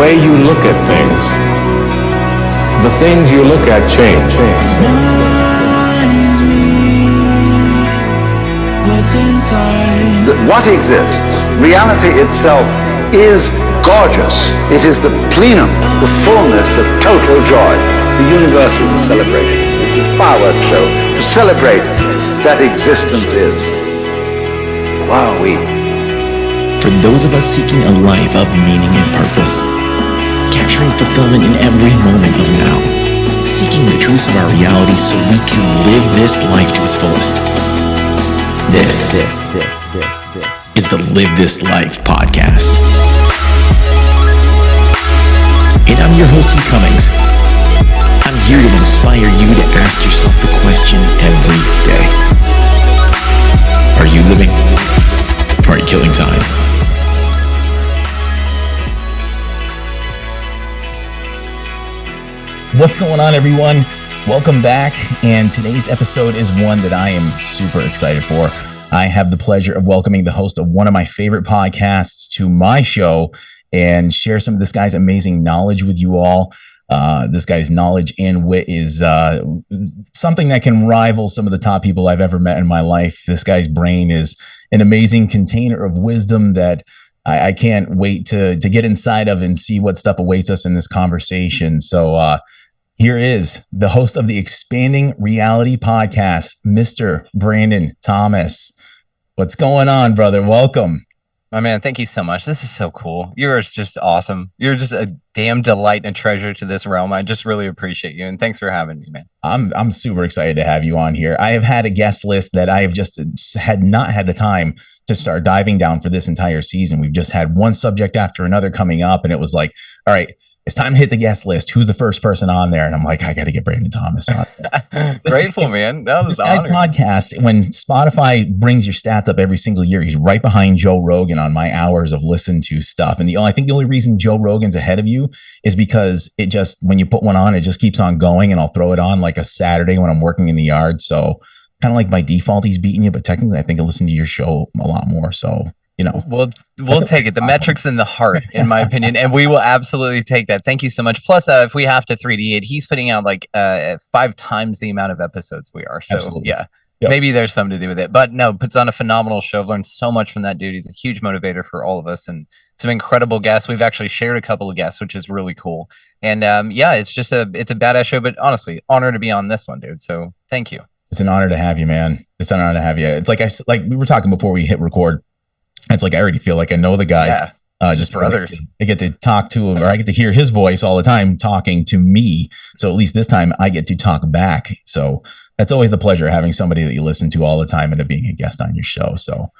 way you look at things. The things you look at change. What exists, reality itself, is gorgeous. It is the plenum, the fullness of total joy. The universe is a celebration. It's a fireworks show to celebrate that existence is. Wowee. For those of us seeking a life of meaning and purpose, capturing fulfillment in every moment of now, seeking the truths of our reality so we can live this life to its fullest. This is the Live This Life podcast. And I'm your host, Hugh Cummings. I'm here to inspire you to ask yourself the question every day. Are you living? Or are you killing time? What's going on, everyone? Welcome back, and today's episode is one that I am super excited for. I have the pleasure of welcoming the host of one of my favorite podcasts to my show and share some of this guy's amazing knowledge with you all. This guy's knowledge and wit is something that can rival some of the top people I've ever met in my life. This guy's brain is an amazing container of wisdom that I can't wait to get inside of and see what stuff awaits us in this conversation. So, here is the host of the Expanding Reality podcast, Mr. Brandon Thomas. What's going on, brother? Welcome. My man, thank you so much. This is so cool. You're just awesome. You're just a damn delight and treasure to this realm. I just really appreciate you, and thanks for having me, man. I'm super excited to have you on here. I have had a guest list that I have just had not had the time to start diving down for this entire season. We've just had one subject after another coming up, and it was like, all right, it's time to hit the guest list. Who's the first person on there? And I'm like, I got to get Brandon Thomas on. Grateful, man. That was awesome. This podcast, when Spotify brings your stats up every single year, he's right behind Joe Rogan on my hours of listen to stuff. And I think the only reason Joe Rogan's ahead of you is because it just, when you put one on, it just keeps on going, and I'll throw it on like a Saturday when I'm working in the yard. So kind of like by default, he's beating you, but technically I think I listen to your show a lot more. So, you know, we'll take it. The metrics in the heart, in my opinion, and we will absolutely take that. Thank you so much. Plus, if we have to 3D it, he's putting out like 5 times the amount of episodes we are. So absolutely. Yeah, yep. Maybe there's something to do with it. But no, puts on a phenomenal show. I've learned so much from that dude. He's a huge motivator for all of us, and some incredible guests. We've actually shared a couple of guests, which is really cool. And yeah, it's a badass show. But honestly, honor to be on this one, dude. So thank you. It's an honor to have you, man. It's an honor to have you. It's like we were talking before we hit record. It's like I already feel like I know the guy. Yeah, just brothers. I get to talk to him, or I get to hear his voice all the time talking to me. So at least this time I get to talk back. So that's always the pleasure of having somebody that you listen to all the time and of being a guest on your show. So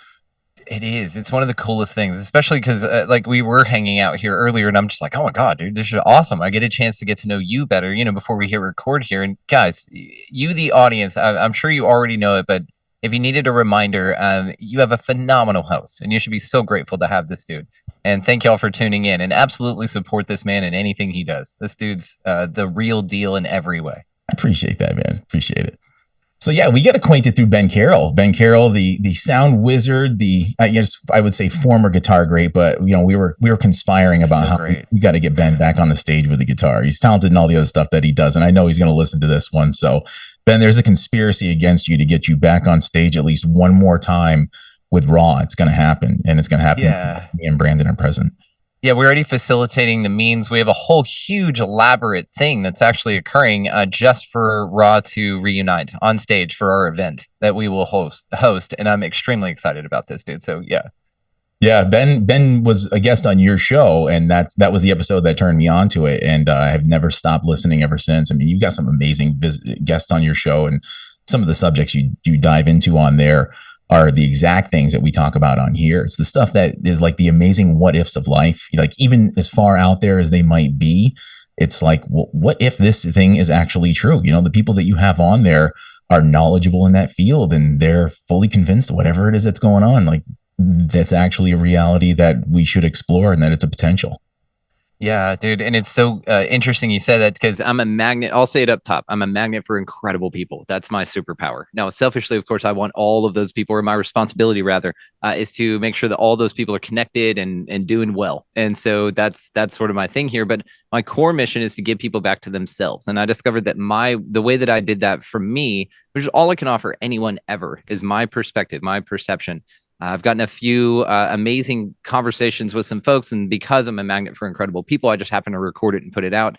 it is. It's one of the coolest things, especially because like we were hanging out here earlier, and I'm just like, oh my God, dude, this is awesome. I get a chance to get to know you better, before we hit record here. And guys, you, the audience, I'm sure you already know it, but if you needed a reminder, you have a phenomenal host, and you should be so grateful to have this dude. And thank y'all for tuning in, and absolutely support this man in anything he does. This dude's the real deal in every way. I appreciate that, man. Appreciate it. So yeah, we get acquainted through Ben Carroll. Ben Carroll, the sound wizard, I would say former guitar great, but we were conspiring about how we got to get Ben back on the stage with the guitar. He's talented in all the other stuff that he does, and I know he's going to listen to this one. So Ben, there's a conspiracy against you to get you back on stage at least one more time with Raw. It's going to happen, and it's going to happen. Yeah. Me and Brandon are present. Yeah, we're already facilitating the means. We have a whole huge elaborate thing that's actually occurring just for Raw to reunite on stage for our event that we will host. And I'm extremely excited about this, dude. So yeah. Yeah, Ben was a guest on your show, and that was the episode that turned me on to it, and I have never stopped listening ever since. I mean, you've got some amazing guests on your show, and some of the subjects you dive into on there are the exact things that we talk about on here. It's the stuff that is like the amazing what ifs of life. Like, even as far out there as they might be, it's like, well, what if this thing is actually true? The people that you have on there are knowledgeable in that field, and they're fully convinced whatever it is that's going on, like, that's actually a reality that we should explore, and that it's a potential. Yeah, dude. And it's so interesting you said that because I'm a magnet. I'll say it up top. I'm a magnet for incredible people. That's my superpower. Now, selfishly, of course, I want all of those people, or my responsibility rather, is to make sure that all those people are connected and doing well. And so that's sort of my thing here. But my core mission is to get people back to themselves. And I discovered that the way that I did that for me, which is all I can offer anyone ever, is my perspective, my perception. I've gotten a few amazing conversations with some folks, and because I'm a magnet for incredible people, I just happen to record it and put it out.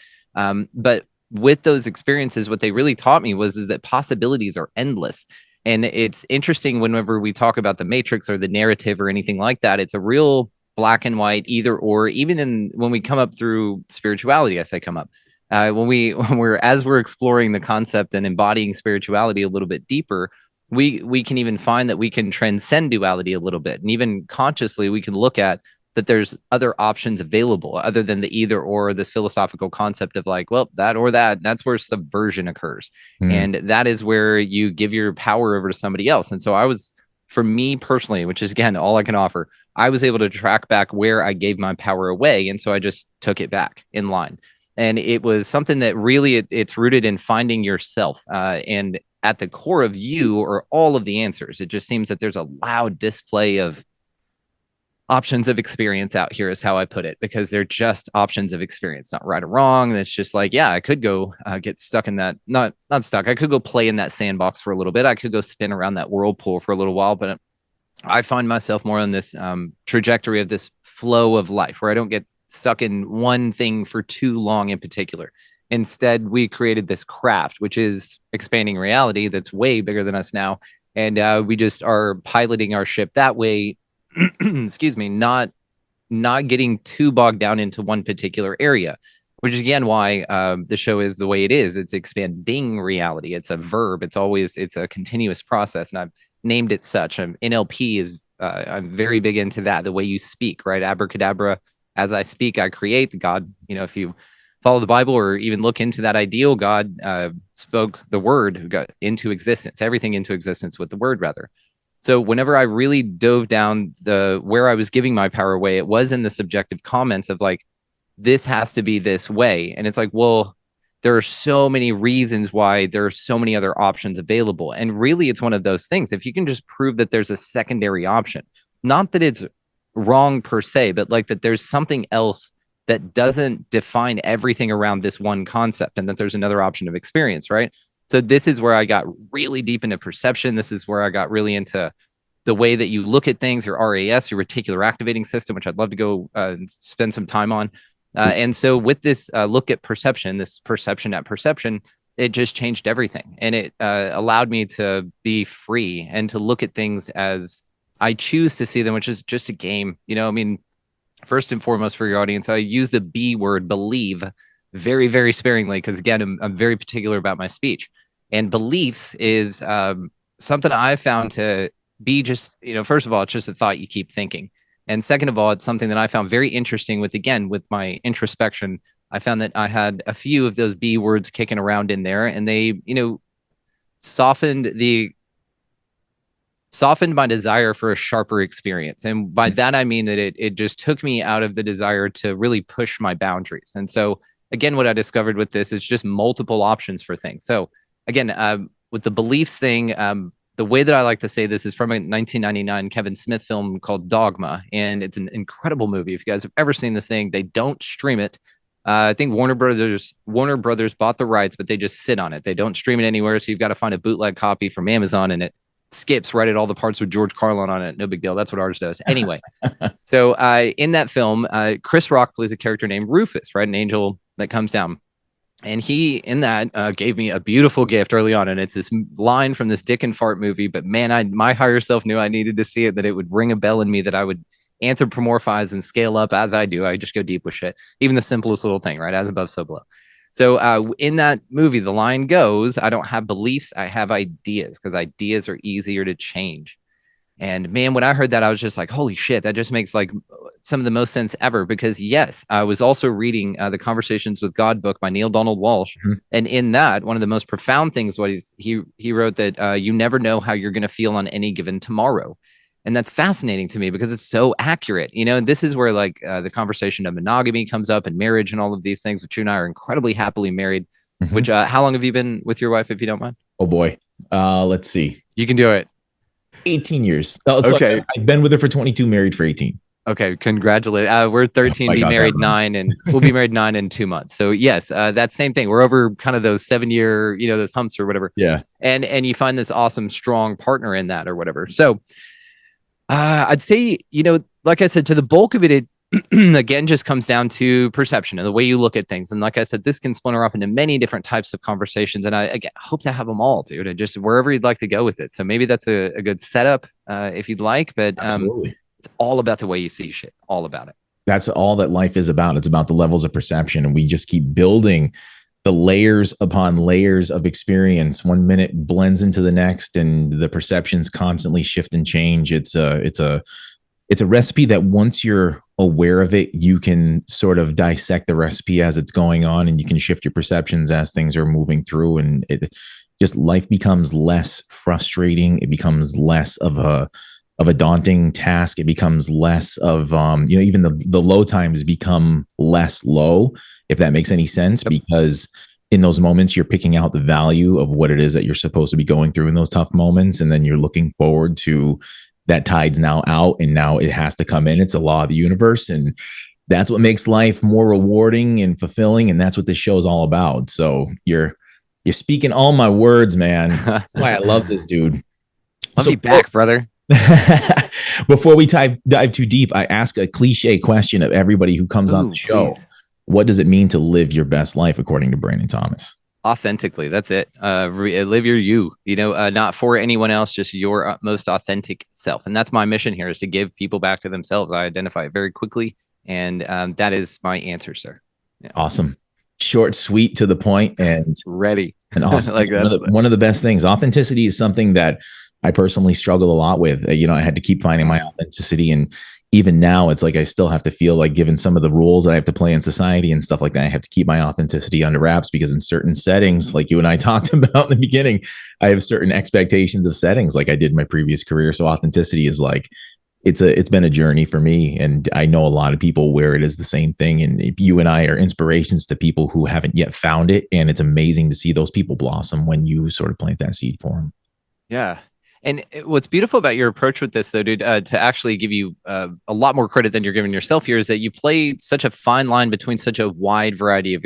But with those experiences, what they really taught me is that possibilities are endless. And it's interesting whenever we talk about the matrix or the narrative or anything like that, it's a real black and white either or. Even when we come up through spirituality, I say come up. As we're exploring the concept and embodying spirituality a little bit deeper, we can even find that we can transcend duality a little bit, and even consciously we can look at that there's other options available other than the either or, this philosophical concept of like, well, that or that. That's where subversion occurs. And that is where you give your power over to somebody else. And so for me personally, which is again all I can offer, I was able to track back where I gave my power away, and so I just took it back in line. And it was something that really it's rooted in finding yourself, and at the core of you are all of the answers. It just seems that there's a loud display of options of experience out here, is how I put it, because they're just options of experience, not right or wrong. It's just like, yeah, I could go get stuck in that, not stuck. I could go play in that sandbox for a little bit. I could go spin around that whirlpool for a little while, but I find myself more on this trajectory of this flow of life where I don't get stuck in one thing for too long in particular. Instead, we created this craft, which is expanding reality, that's way bigger than us now. And we just are piloting our ship that way, excuse me, not getting too bogged down into one particular area, which is again why the show is the way it is. It's expanding reality. It's a verb. It's a continuous process. And I've named it such. NLP is, I'm very big into that. The way you speak, right? Abracadabra. As I speak, I create. God, if you follow the Bible or even look into that ideal, God spoke the word, got into existence, everything into existence with the word rather. So whenever I really dove down where I was giving my power away, it was in the subjective comments of like, this has to be this way. And it's like, well, there are so many reasons why there are so many other options available. And really, it's one of those things. If you can just prove that there's a secondary option, not that it's wrong per se, but like that there's something else that doesn't define everything around this one concept, and that there's another option of experience, right? So this is where I got really deep into perception. This is where I got really into the way that you look at things, your RAS, your reticular activating system, which I'd love to go spend some time on. And so with this look at perception, this perception at perception, it just changed everything. And it allowed me to be free and to look at things as I choose to see them, which is just a game. First and foremost for your audience, I use the B word, believe, very, very sparingly, because again, I'm very particular about my speech. And beliefs is something I found to be just, first of all, it's just a thought you keep thinking. And second of all, it's something that I found very interesting with my introspection. I found that I had a few of those B words kicking around in there, and they, softened my desire for a sharper experience. And by that, I mean that it just took me out of the desire to really push my boundaries. And so again, what I discovered with this is just multiple options for things. So again, with the beliefs thing, the way that I like to say this is from a 1999 Kevin Smith film called Dogma. And it's an incredible movie. If you guys have ever seen this thing, they don't stream it. I think Warner Brothers bought the rights, but they just sit on it. They don't stream it anywhere. So you've got to find a bootleg copy from Amazon, and it skips right at all the parts with George Carlin on it. No big deal. That's what ours does. Anyway, so in that film, Chris Rock plays a character named Rufus, right? An angel that comes down. And he, in that, gave me a beautiful gift early on. And it's this line from this Dick and Fart movie. But man, my higher self knew I needed to see it, that it would ring a bell in me, that I would anthropomorphize and scale up as I do. I just go deep with shit. Even the simplest little thing, right? As above, so below. So in that movie, the line goes, I don't have beliefs, I have ideas, because ideas are easier to change. And man, when I heard that, I was just like, holy shit, that just makes like some of the most sense ever. Because yes, I was also reading the Conversations with God book by Neil Donald Walsh. Mm-hmm. And in that, one of the most profound things, he wrote that you never know how you're going to feel on any given tomorrow. And that's fascinating to me because it's so accurate, you know. And this is where like the conversation of monogamy comes up and marriage and all of these things, which you and I are incredibly happily married. Mm-hmm. Which how long have you been with your wife, if you don't mind? Oh boy, let's see. You can do it. 18 years. So okay, I've been with her for 22, married for 18. Okay, congratulations. We're 13, be married 9, and we'll be married 9 in 2 months. So yes, that same thing. We're over kind of those 7-year, you know, those humps or whatever. Yeah. And you find this awesome, strong partner in that or whatever. So I'd say, you know, like I said, to the bulk of it again, just comes down to perception and the way you look at things. And like I said, this can splinter off into many different types of conversations. And I again, hope to have them all, dude, and just wherever you'd like to go with it. So maybe that's a good setup if you'd like, but it's all about the way you see shit, all about it. That's all that life is about. It's about the levels of perception. And we just keep building the layers upon layers of experience. 1 minute blends into the next, and the perceptions constantly shift and change. It's a recipe that once you're aware of it, you can sort of dissect the recipe as it's going on, and you can shift your perceptions as things are moving through. And it just, life becomes less frustrating. It becomes less of a daunting task. It becomes less of, you know, even the low times become less low, if that makes any sense, because in those moments, you're picking out the value of what it is that you're supposed to be going through in those tough moments. And then you're looking forward to that tide's now out, and now it has to come in. It's a law of the universe. And that's what makes life more rewarding and fulfilling. And that's what this show is all about. So you're speaking all my words, man. That's why I love this dude. Love you back, brother. Before we dive too deep, I ask a cliche question of everybody who comes on the show. Geez. What does it mean to live your best life, according to Brandon Thomas? Authentically. That's it. Live your you know, not for anyone else, just your most authentic self. And that's my mission here, is to give people back to themselves. I identify it very quickly. And that is my answer, sir. Yeah. Awesome. Short, sweet, to the point, and ready. And awesome. Like one of the best things. Authenticity is something that I personally struggle a lot with. You know, I had to keep finding my authenticity. And even now, it's like I still have to feel like, given some of the rules that I have to play in society and stuff like that, I have to keep my authenticity under wraps, because in certain settings, like you and I talked about in the beginning, I have certain expectations of settings like I did in my previous career. So authenticity is like, it's been a journey for me. And I know a lot of people where it is the same thing. And you and I are inspirations to people who haven't yet found it. And it's amazing to see those people blossom when you sort of plant that seed for them. Yeah. And what's beautiful about your approach with this, though, dude, to actually give you a lot more credit than you're giving yourself here, is that you play such a fine line between such a wide variety of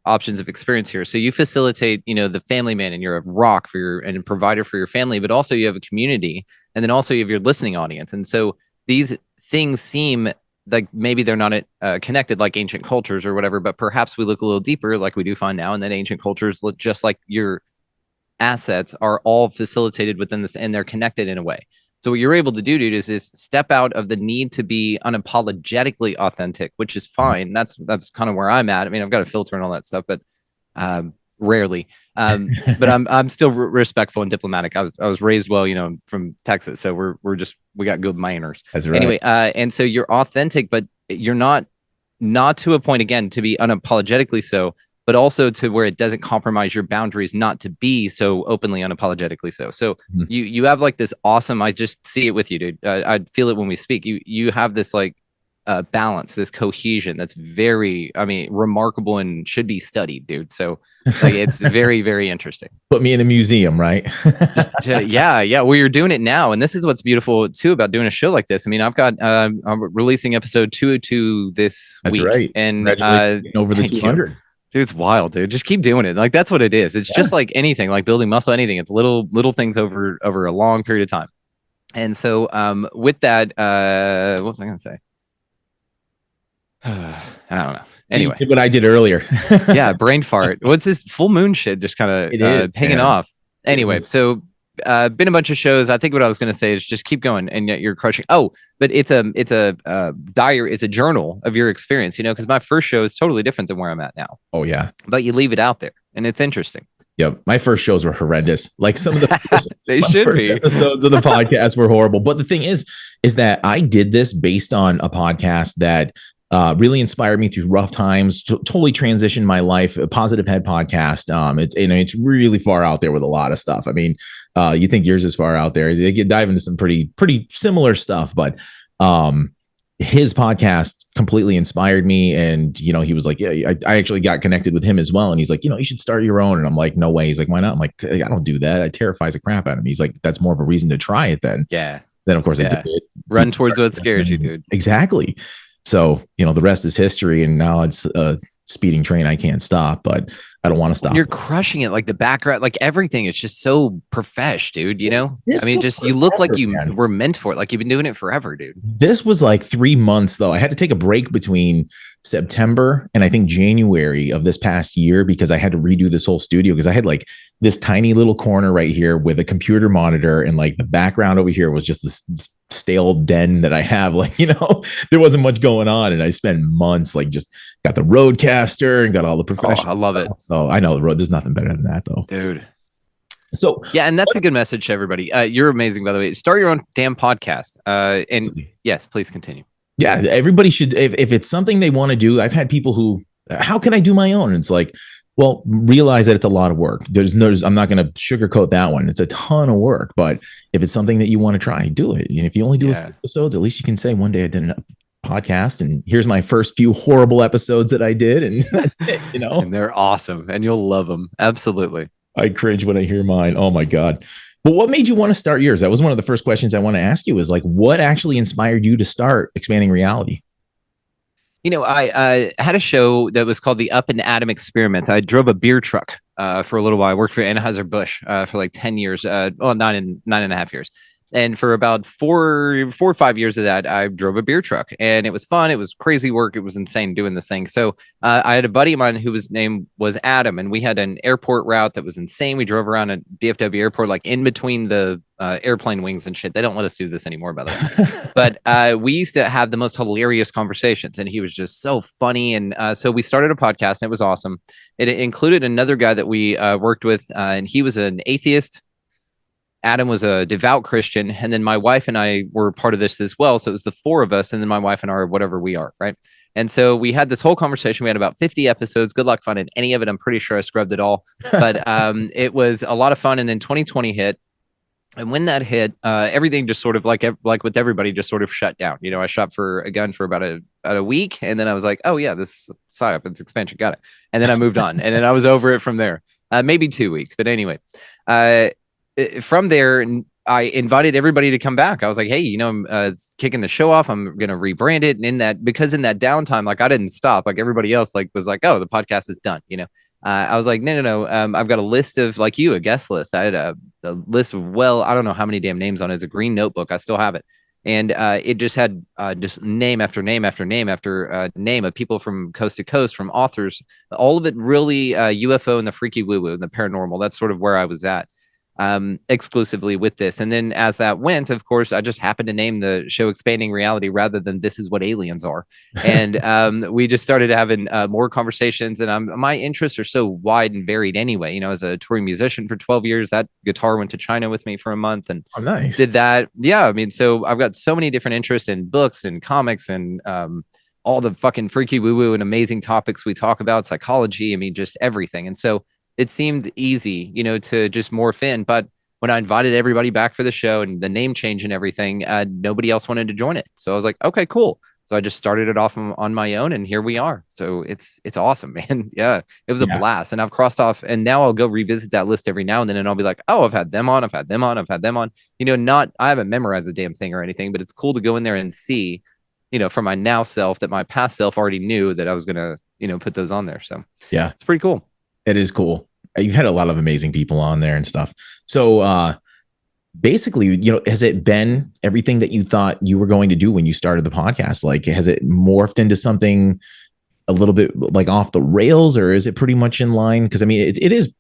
options of experience here. So you facilitate, you know, the family man, and you're a rock and a provider for your family, but also you have a community, and then also you have your listening audience. And so these things seem like maybe they're not connected like ancient cultures or whatever, but perhaps we look a little deeper, like we do find now, and then ancient cultures look just like your assets are all facilitated within this, and they're connected in a way. So what you're able to do, dude, is step out of the need to be unapologetically authentic, which is fine. That's kind of where I'm at. I mean, I've got a filter and all that stuff, but rarely. But I'm still respectful and diplomatic. I was raised well, you know, from Texas, so we got good manners. That's right. Anyway, and so you're authentic, but you're not to a point, again, to be unapologetically so, but also to where it doesn't compromise your boundaries not to be so openly unapologetically so. So you have like this awesome, I just see it with you, dude. I feel it when we speak. You have this like balance, this cohesion that's very, I mean, remarkable and should be studied, dude. So like it's very, very interesting. Put me in a museum, right? Yeah. Well, you're doing it now. And this is what's beautiful too about doing a show like this. I mean, I've got, I'm releasing episode 202 this week. That's right. And over the 200. Dude, it's wild, dude. Just keep doing it. Like that's what it is. It's just like anything, like building muscle, anything. It's little things over a long period of time. And so with that, what was I going to say? I don't know. Anyway, what I did earlier. Yeah, brain fart. What's this full moon shit? Just kind of hanging off. Anyway, so been a bunch of shows. I think what I was going to say is just keep going, and yet you're crushing. Oh, but it's a diary. It's a journal of your experience. You know, because my first show is totally different than where I'm at now. Oh yeah, but you leave it out there, and it's interesting. Yep, my first shows were horrendous. Like some of the first, they should be episodes of the podcast were horrible. But the thing is that I did this based on a podcast that Really inspired me through rough times. Totally transitioned my life. A Positive Head podcast. It's really far out there with a lot of stuff. I mean, you think yours is far out there? They dive into some pretty similar stuff, but his podcast completely inspired me. And he was like, yeah, I actually got connected with him as well. And he's like, you should start your own. And I'm like, no way. He's like, why not? I'm like, I don't do that. It terrifies the crap out of me. He's like, that's more of a reason to try it then. Yeah. Then of course I did it. Run towards what scares you, dude. Exactly. So, the rest is history, and now it's a speeding train I can't stop, but I don't want to stop. You're crushing it, like the background, like everything. It's just so profesh, dude. I mean, just you look like you were meant for it. Like you've been doing it forever, dude. This was like 3 months, though. I had to take a break between September and I think January of this past year because I had to redo this whole studio because I had like this tiny little corner right here with a computer monitor, and like the background over here was just this stale den that I have. Like, there wasn't much going on, and I spent months like just got the Rodecaster and got all the professional. I love it. So I know the Rode. There's nothing better than that, though, dude. So yeah, and that's a good message to everybody. You're amazing, by the way. Start your own damn podcast. And absolutely. Yes, please continue. Yeah, everybody should. If it's something they want to do, I've had people who, how can I do my own? And it's like, well, realize that it's a lot of work. I'm not going to sugarcoat that one. It's a ton of work, but if it's something that you want to try, do it. And if you only do episodes, at least you can say one day I did a podcast and here's my first few horrible episodes that I did. And that's it, And they're awesome and you'll love them. Absolutely. I cringe when I hear mine. Oh my God. But what made you want to start yours? That was one of the first questions I want to ask you is like, what actually inspired you to start Expanding Reality? I had a show that was called the Up and Atom Experiment. I drove a beer truck for a little while. I worked for Anheuser-Busch for like 10 years, 9.5 years. And for about four or 5 years of that, I drove a beer truck, and it was fun. It was crazy work. It was insane doing this thing. So I had a buddy of mine whose name was Adam, and we had an airport route that was insane. We drove around at DFW airport, like in between the airplane wings and shit. They don't let us do this anymore, by the way. But we used to have the most hilarious conversations, and he was just so funny. And so we started a podcast, and it was awesome. It included another guy that we worked with, and he was an atheist. Adam was a devout Christian, and then my wife and I were part of this as well. So it was the four of us, and then my wife and I are whatever we are, right? And so we had this whole conversation. We had about 50 episodes. Good luck finding any of it. I'm pretty sure I scrubbed it all, but it was a lot of fun. And then 2020 hit, and when that hit, everything just sort of like with everybody just sort of shut down. I shot for a gun for about a week, and then I was like, oh yeah, this psyop, it's expansion, got it. And then I moved on, and then I was over it from there. Maybe 2 weeks, but anyway. From there, I invited everybody to come back. I was like, hey, I'm kicking the show off. I'm going to rebrand it. And in that downtime, like I didn't stop. Like everybody else was like, oh, the podcast is done. I was like, no. I've got a list of a guest list. I had a list of, I don't know how many damn names on it. It's a green notebook. I still have it. And it just had just name after name after name after name of people from coast to coast, from authors, all of it really UFO and the freaky woo-woo and the paranormal. That's sort of where I was at. Exclusively with this. And then as that went, of course, I just happened to name the show Expanding Reality rather than This Is What Aliens Are. And we just started having more conversations, and my interests are so wide and varied anyway. As a touring musician for 12 years, that guitar went to China with me for a month and nice. Did that. Yeah. I mean, so I've got so many different interests in books and comics and all the fucking freaky woo-woo and amazing topics we talk about, psychology. I mean, just everything. And so it seemed easy, to just morph in. But when I invited everybody back for the show and the name change and everything, nobody else wanted to join it. So I was like, okay, cool. So I just started it off on my own, and here we are. So it's awesome, man. Yeah, it was a blast. And I've crossed off, and now I'll go revisit that list every now and then, and I'll be like, oh, I've had them on. I haven't memorized a damn thing or anything, but it's cool to go in there and see, for my now self, that my past self already knew that I was going to, put those on there. So yeah, it's pretty cool. It is cool. You've had a lot of amazing people on there and stuff. So basically, has it been everything that you thought you were going to do when you started the podcast? Like, has it morphed into something a little bit like off the rails, or is it pretty much in line? Because I mean, it is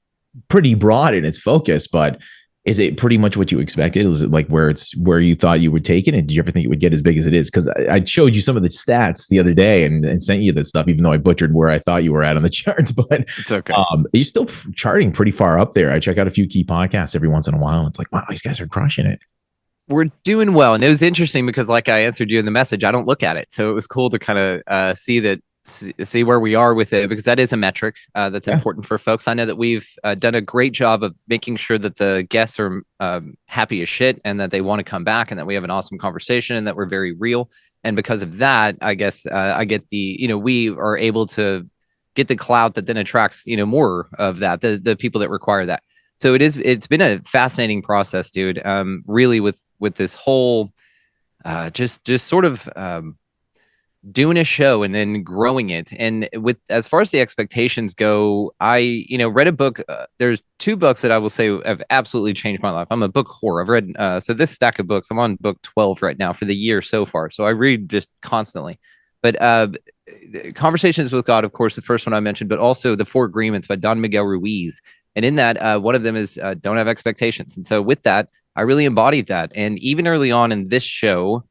pretty broad in its focus, but is it pretty much what you expected? Is it like where you thought you would take it? And did you ever think it would get as big as it is? Because I showed you some of the stats the other day and sent you this stuff, even though I butchered where I thought you were at on the charts. But it's okay. You're still charting pretty far up there. I check out a few key podcasts every once in a while. And it's like, wow, these guys are crushing it. We're doing well. And it was interesting because like I answered you in the message, I don't look at it. So it was cool to kind of see where we are with it, because that is a metric that's important for folks. I know that we've done a great job of making sure that the guests are happy as shit and that they want to come back and that we have an awesome conversation and that we're very real. And because of that, I guess I get we are able to get the clout that then attracts, more of that, the people that require that. So it's been a fascinating process, dude. Really with this whole just sort of doing a show and then growing it. And with as far as the expectations go, I read a book. There's two books that I will say have absolutely changed my life. I'm a book whore. I've read so this stack of books. I'm on book 12 right now for the year so far. So I read just constantly. But Conversations with God, of course, the first one I mentioned, but also The Four Agreements by Don Miguel Ruiz. And in that, one of them is don't have expectations. And so with that, I really embodied that. And even early on in this show,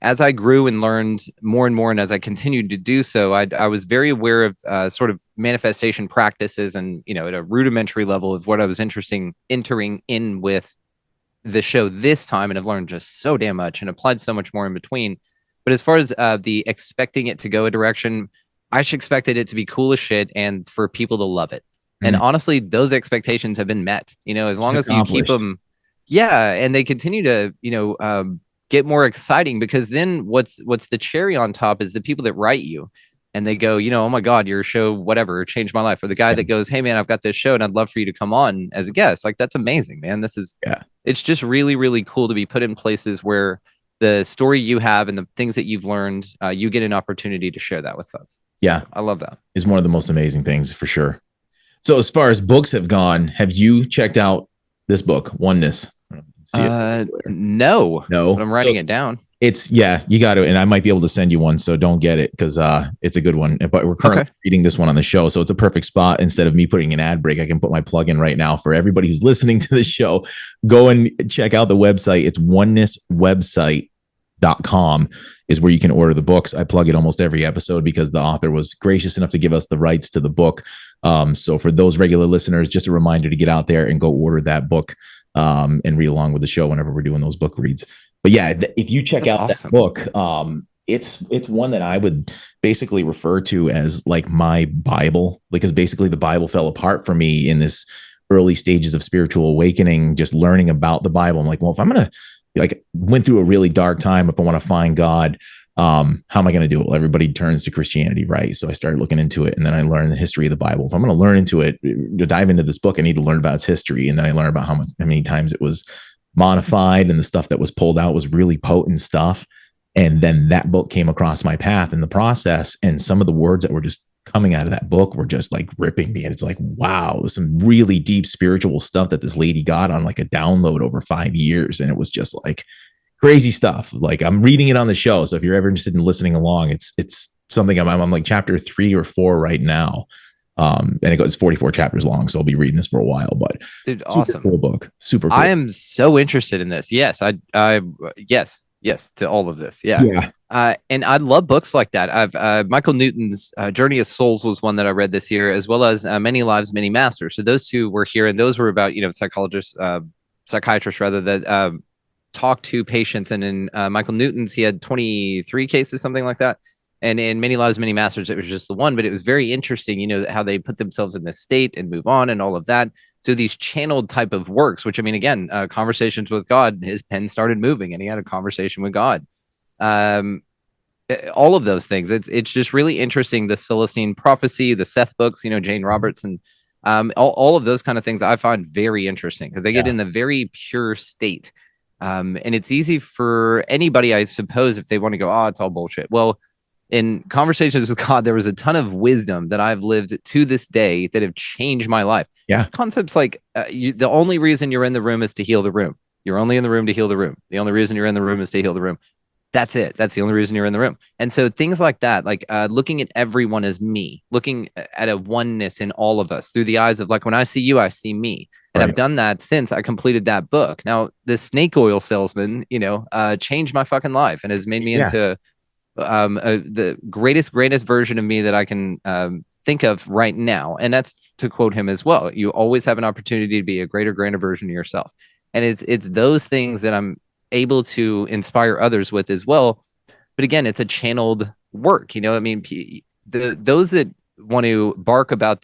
as I grew and learned more and more, and as I continued to do so, I was very aware of sort of manifestation practices and, at a rudimentary level of what I was entering in with the show this time. And I've learned just so damn much and applied so much more in between. But as far as the expecting it to go a direction, I expected it to be cool as shit and for people to love it. And honestly, those expectations have been met, as long as you keep them. Yeah. And they continue to, get more exciting, because then what's the cherry on top is the people that write you and they go, oh my God, your show, whatever, changed my life. Or the guy that goes, hey man, I've got this show and I'd love for you to come on as a guest. Like, that's amazing, man. It's just really, really cool to be put in places where the story you have and the things that you've learned, you get an opportunity to share that with folks. So I love that. It's one of the most amazing things for sure. So as far as books have gone, have you checked out this book, Oneness? No, but I'm writing it down. You got to, and I might be able to send you one, so don't get it because it's a good one. But we're currently reading this one on the show, so it's a perfect spot. Instead of me putting an ad break, I can put my plug in right now for everybody who's listening to the show. Go and check out the website. It's onenesswebsite.com is where you can order the books. I plug it almost every episode because the author was gracious enough to give us the rights to the book. So for those regular listeners, just a reminder to get out there and go order that book and read along with the show whenever we're doing those book reads. But yeah, if you check out that book, it's one that I would basically refer to as like my Bible, because basically the Bible fell apart for me in this early stages of spiritual awakening, just learning about the Bible. I'm like, well, if I'm going to went through a really dark time, if I want to find God, how am I going to do it? Well, everybody turns to Christianity, right? So I started looking into it, and then I learned the history of the Bible. If I'm going to learn into it, to dive into this book, I need to learn about its history. And then I learned about how many times it was modified, and the stuff that was pulled out was really potent stuff. And then that book came across my path in the process, and some of the words that were just coming out of that book were just like ripping me. And it's like, wow, some really deep spiritual stuff that this lady got on like a download over 5 years. And it was just like crazy stuff. Like, I'm reading it on the show. So if you're ever interested in listening along, it's something I'm like chapter 3 or 4 right now. And it goes 44 chapters long. So I'll be reading this for a while, but dude, awesome. Cool book. Super cool. I am so interested in this. Yes. Yes to all of this. Yeah. And I love books like that. I've Michael Newton's Journey of Souls was one that I read this year, as well as Many Lives, Many Masters. So those two were here, and those were about, psychiatrists rather, that talk to patients. And in Michael Newton's, he had 23 cases, something like that. And in Many Lives, Many Masters, it was just the one, but it was very interesting, how they put themselves in this state and move on and all of that. So these channeled type of works, which, I mean, again, Conversations with God, his pen started moving and he had a conversation with God. All of those things. It's just really interesting. The Celestine Prophecy, the Seth books, Jane Roberts, and all of those kind of things I find very interesting, because they get in the very pure state. And it's easy for anybody, I suppose, if they want to go, oh, it's all bullshit. Well, in Conversations with God, there was a ton of wisdom that I've lived to this day that have changed my life. Yeah. Concepts like the only reason you're in the room is to heal the room. You're only in the room to heal the room. The only reason you're in the room is to heal the room. That's it. That's the only reason you're in the room. And so things like that, like looking at everyone as me, looking at a oneness in all of us through the eyes of, like, when I see you, I see me. And I've done that since I completed that book. Now, the snake oil salesman, changed my fucking life and has made me into the greatest version of me that I can think of right now. And that's to quote him as well. You always have an opportunity to be a greater version of yourself. And it's those things that I'm able to inspire others with as well. But again, it's a channeled work. I mean, those that want to bark about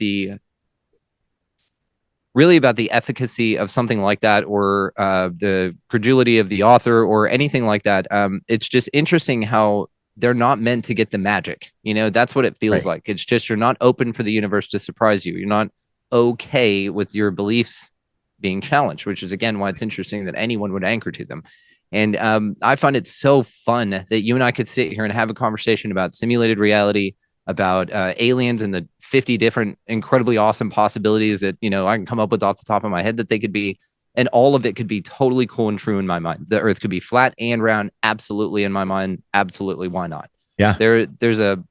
really about the efficacy of something like that, or the credulity of the author, or anything like that. It's just interesting how they're not meant to get the magic. That's what it feels like. It's just, you're not open for the universe to surprise you. You're not okay with your beliefs being challenged, which is, again, why it's interesting that anyone would anchor to them. And I find it so fun that you and I could sit here and have a conversation about simulated reality, about aliens, and the 50 different incredibly awesome possibilities that, I can come up with off the top of my head that they could be. And all of it could be totally cool and true in my mind. The Earth could be flat and round. Absolutely, in my mind. Absolutely. Why not? Yeah. There's a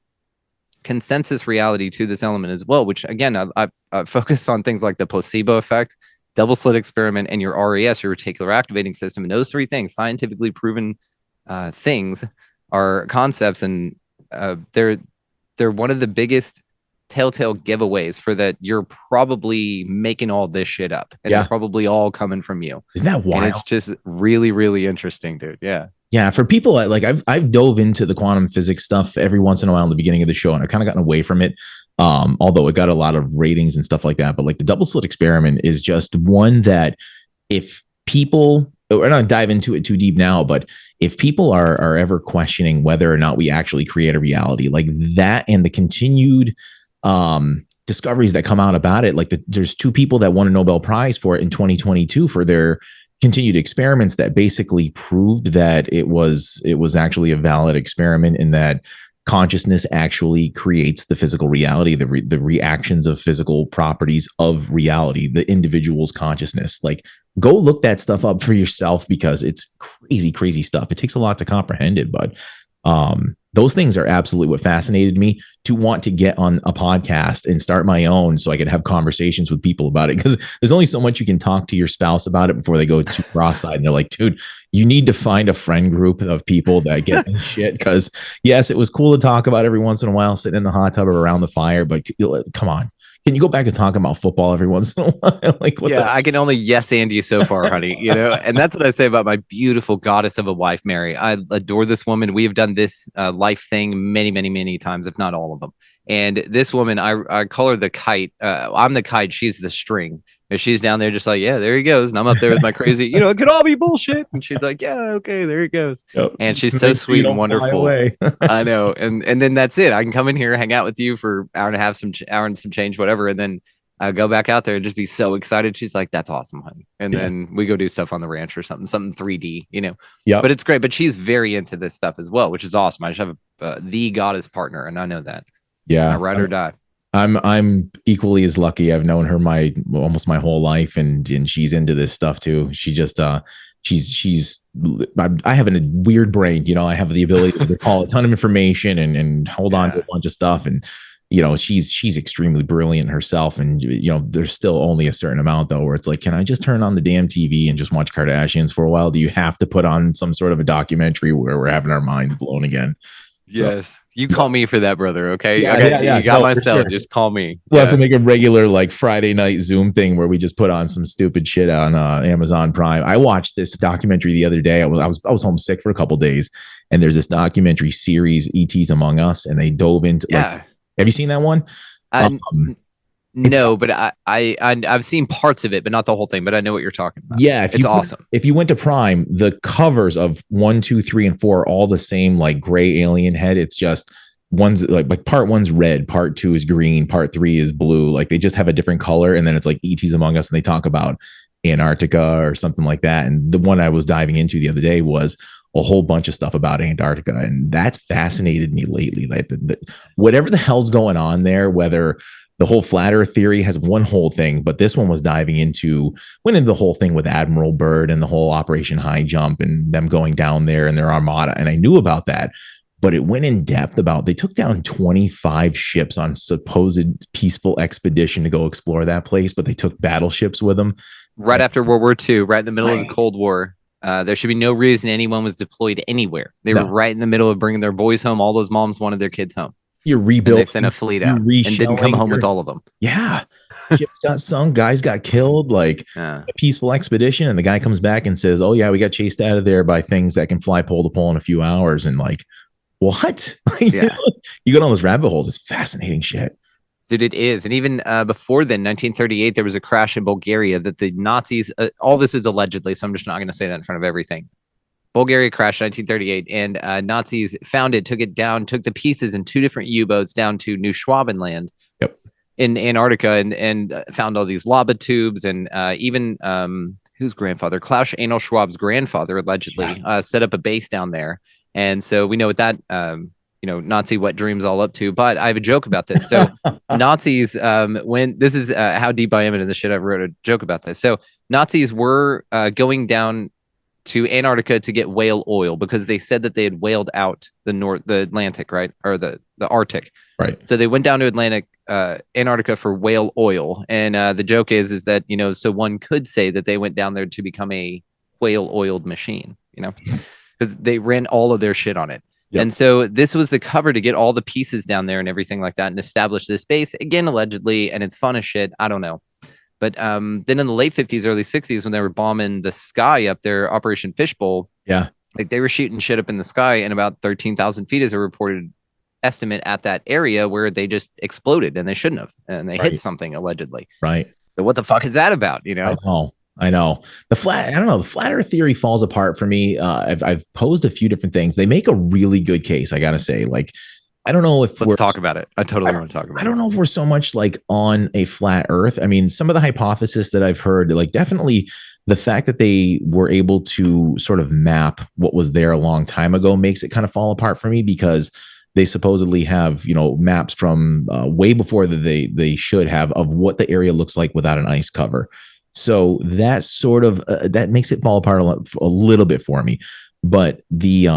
consensus reality to this element as well, which, again, I've focused on things like the placebo effect, double slit experiment, and your RAS, your reticular activating system. And those three things, scientifically proven things, are concepts. And they're one of the biggest telltale giveaways for that you're probably making all this shit up, and it's probably all coming from you. Isn't that wild? And it's just really, really interesting, dude. Yeah, for people like I've dove into the quantum physics stuff every once in a while in the beginning of the show, and I've kind of gotten away from it, although it got a lot of ratings and stuff like that. But like the double slit experiment is just one that, if people, we're not dive into it too deep now, but if people are ever questioning whether or not we actually create a reality, like that, and the continued discoveries that come out about it, like there's two people that won a Nobel Prize for it in 2022 for their continued experiments that basically proved that it was actually a valid experiment, and that consciousness actually creates the physical reality, the reactions of physical properties of reality, the individual's consciousness. Like, go look that stuff up for yourself, because it's crazy stuff. It takes a lot to comprehend it, but those things are absolutely what fascinated me to want to get on a podcast and start my own, so I could have conversations with people about it. Because there's only so much you can talk to your spouse about it before they go too cross-eyed, and they're like, dude, you need to find a friend group of people that get this shit. Because yes, it was cool to talk about every once in a while, sitting in the hot tub or around the fire, but come on. Can you go back to talking about football every once in a while? Like, I can only yes and you so far, honey. And that's what I say about my beautiful goddess of a wife, Mary. I adore this woman. We have done this life thing many times, if not all of them. And this woman, I call her the kite. I'm the kite. She's the string. And she's down there just like, yeah, there he goes. And I'm up there with my crazy, it could all be bullshit. And she's like, yeah, okay, there he goes. Yep. And she's so sweet and wonderful. I know. And then that's it. I can come in here, hang out with you for an hour and a half, hour and some change, whatever. And then go back out there and just be so excited. She's like, that's awesome, honey. And then we go do stuff on the ranch or something 3D, Yeah. But it's great. But she's very into this stuff as well, which is awesome. I just have the goddess partner, and I know that. Yeah. I ride or die. I'm equally as lucky. I've known her almost my whole life, and she's into this stuff too. She just I have a weird brain, I have the ability to recall a ton of information and hold on to a bunch of stuff, and she's extremely brilliant herself, and there's still only a certain amount though where it's like, can I just turn on the damn TV and just watch Kardashians for a while? Do you have to put on some sort of a documentary where we're having our minds blown again? Yes. So, you call me for that, brother. Okay. You got my cell. Sure. Just call me. We'll have to make a regular like Friday night Zoom thing where we just put on some stupid shit on Amazon Prime. I watched this documentary the other day. I was homesick for a couple days, and there's this documentary series, ET's Among Us, and they dove into have you seen that one? No, but I've seen parts of it, but not the whole thing. But I know what you're talking about. Yeah, it's awesome. If you went to Prime, the covers of 1, 2, 3, and 4 are all the same, like gray alien head. It's just one's like part 1's red, part 2 is green, part 3 is blue. Like they just have a different color, and then it's like ET's Among Us, and they talk about Antarctica or something like that. And the one I was diving into the other day was a whole bunch of stuff about Antarctica, and that's fascinated me lately. Like whatever the hell's going on there, whether the whole flat earth theory has one whole thing, but this one went into the whole thing with Admiral Byrd and the whole Operation High Jump and them going down there and their armada. And I knew about that, but it went in depth about, they took down 25 ships on supposed peaceful expedition to go explore that place, but they took battleships with them. Right after World War II, right in the middle of the Cold War. There should be no reason anyone was deployed anywhere. They were right in the middle of bringing their boys home. All those moms wanted their kids home. You're rebuilding. They sent a fleet out and didn't come home with all of them. Yeah. Ships got sunk, guys got killed, like a peaceful expedition. And the guy comes back and says, oh, yeah, we got chased out of there by things that can fly pole to pole in a few hours. And like, what? You go down those rabbit holes. It's fascinating shit. Dude, it is. And even before then, 1938, there was a crash in Bulgaria that the Nazis, all this is allegedly, so I'm just not going to say that in front of everything. Bulgaria crashed in 1938, and Nazis found it, took it down, took the pieces in 2 different U-boats down to New Schwabenland in Antarctica, and found all these lava tubes, and even whose grandfather? Klaus Anal Schwab's grandfather allegedly set up a base down there. And so we know what that Nazi wet dreams all up to. But I have a joke about this. So Nazis, when this is how deep I am into this shit, I wrote a joke about this. So Nazis were going down to Antarctica to get whale oil because they said that they had whaled out the Atlantic, right? Or the Arctic. Right. So they went down to Antarctica for whale oil. And the joke is that, so one could say that they went down there to become a whale oiled machine, because they ran all of their shit on it. Yep. And so this was the cover to get all the pieces down there and everything like that and establish this base, again, allegedly, and it's fun as shit. I don't know. But then in the late 50s, early 60s, when they were bombing the sky up there, Operation Fishbowl, like they were shooting shit up in the sky, and about 13,000 feet is a reported estimate at that area where they just exploded, and they shouldn't have, and they hit something allegedly. Right. So what the fuck is that about? I know. The flat earth theory falls apart for me. I've posed a few different things. They make a really good case, I gotta say. Like, I don't know if let's talk about it. I totally want to talk about it. I don't know if we're so much like on a flat earth. I mean, some of the hypothesis that I've heard, like definitely the fact that they were able to sort of map what was there a long time ago makes it kind of fall apart for me, because they supposedly have, maps from way before that they should have of what the area looks like without an ice cover. So that sort of that makes it fall apart a little bit for me. But the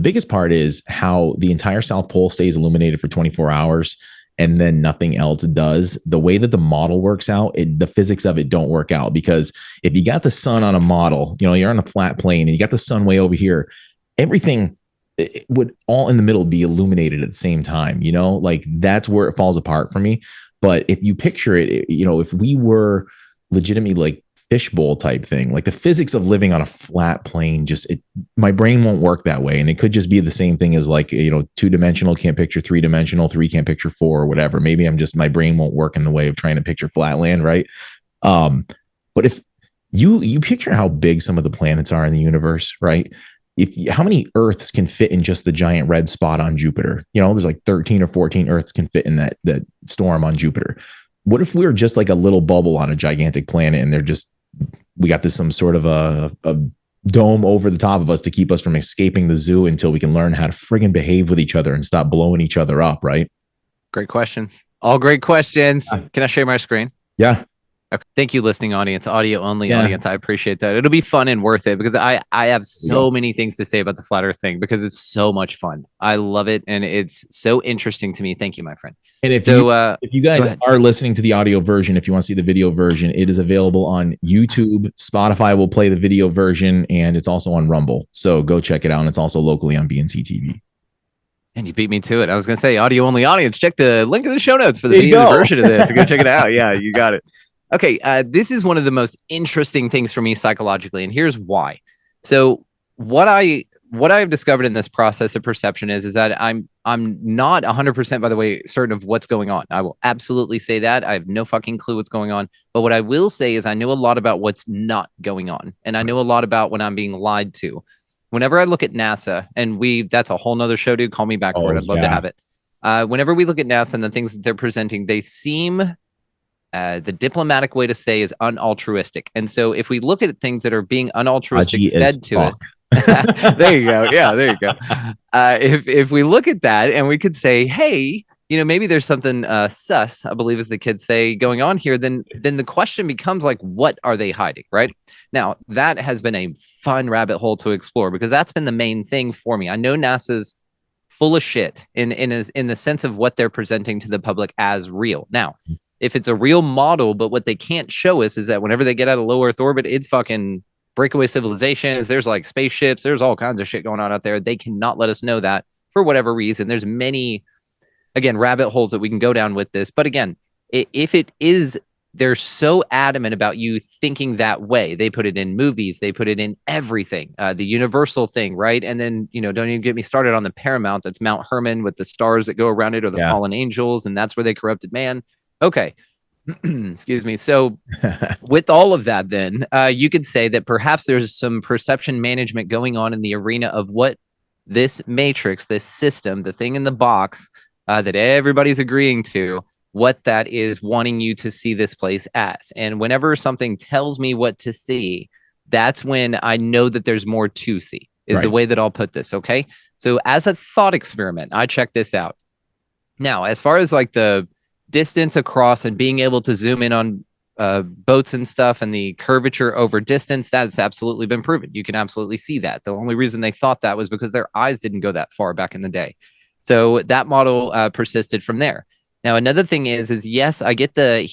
biggest part is how the entire South Pole stays illuminated for 24 hours and then nothing else does. The way that the model works out, the physics of it don't work out, because if you got the sun on a model, you're on a flat plane and you got the sun way over here, everything it would all in the middle be illuminated at the same time. Like that's where it falls apart for me. But if you picture it, if we were legitimately like fishbowl type thing, like the physics of living on a flat plane, my brain won't work that way. And it could just be the same thing as like, 2-dimensional can't picture 3-dimensional, 3 can't picture 4 or whatever. Maybe my brain won't work in the way of trying to picture flatland. Right. But if you picture how big some of the planets are in the universe, right? How many Earths can fit in just the giant red spot on Jupiter? There's like 13 or 14 Earths can fit in that storm on Jupiter. What if we were just like a little bubble on a gigantic planet, and we got some sort of a dome over the top of us to keep us from escaping the zoo until we can learn how to friggin' behave with each other and stop blowing each other up, right? Great questions. All great questions. Can I share my screen? Yeah. Okay. Thank you, listening audience, audio only audience. I appreciate that. It'll be fun and worth it, because I have so many things to say about the flat earth thing, because it's so much fun. I love it. And it's so interesting to me. Thank you, my friend. And if you guys are listening to the audio version, if you want to see the video version, it is available on YouTube. Spotify will play the video version, and it's also on Rumble. So go check it out. And it's also locally on BNC TV. And you beat me to it. I was going to say audio only audience. Check the link in the show notes for the video version of this. Go check it out. Yeah, you got it. Okay, this is one of the most interesting things for me psychologically, and here's why. So what I've discovered in this process of perception is that I'm not 100%, by the way, certain of what's going on. I will absolutely say that. I have no fucking clue what's going on. But what I will say is I know a lot about what's not going on, and I know a lot about when I'm being lied to. Whenever I look at NASA, and that's a whole nother show, dude. Call me back for it. I'd love to have it. Whenever we look at NASA and the things that they're presenting, they seem... the diplomatic way to say is unaltruistic. And so if we look at things that are being unaltruistic fed to us, there you go. Yeah, there you go. If we look at that and we could say, hey, maybe there's something sus, I believe as the kids say, going on here, then the question becomes like, what are they hiding? Right now, that has been a fun rabbit hole to explore, because that's been the main thing for me. I know NASA's full of shit in the sense of what they're presenting to the public as real. Now, if it's a real model, but what they can't show us is that whenever they get out of low Earth orbit, it's fucking breakaway civilizations. There's like spaceships. There's all kinds of shit going on out there. They cannot let us know that for whatever reason. There's many again, rabbit holes that we can go down with this. But again, if it is, they're so adamant about you thinking that way. They put it in movies. They put it in everything. The Universal thing, right? And then, don't even get me started on the Paramount. That's Mount Hermon with the stars that go around it, or the fallen angels. And that's where they corrupted man. Okay. Excuse me. So with all of that, then you could say that perhaps there's some perception management going on in the arena of what this matrix, this system, the thing in the box that everybody's agreeing to, what that is wanting you to see this place as. And whenever something tells me what to see, that's when I know that there's more to see, is the way that I'll put this. Okay. So as a thought experiment, I check this out. Now, as far as like the distance across and being able to zoom in on boats and stuff and the curvature over distance, that's absolutely been proven. You can absolutely see that. The only reason they thought that was because their eyes didn't go that far back in the day. So that model persisted from there. Now, another thing is yes, I get the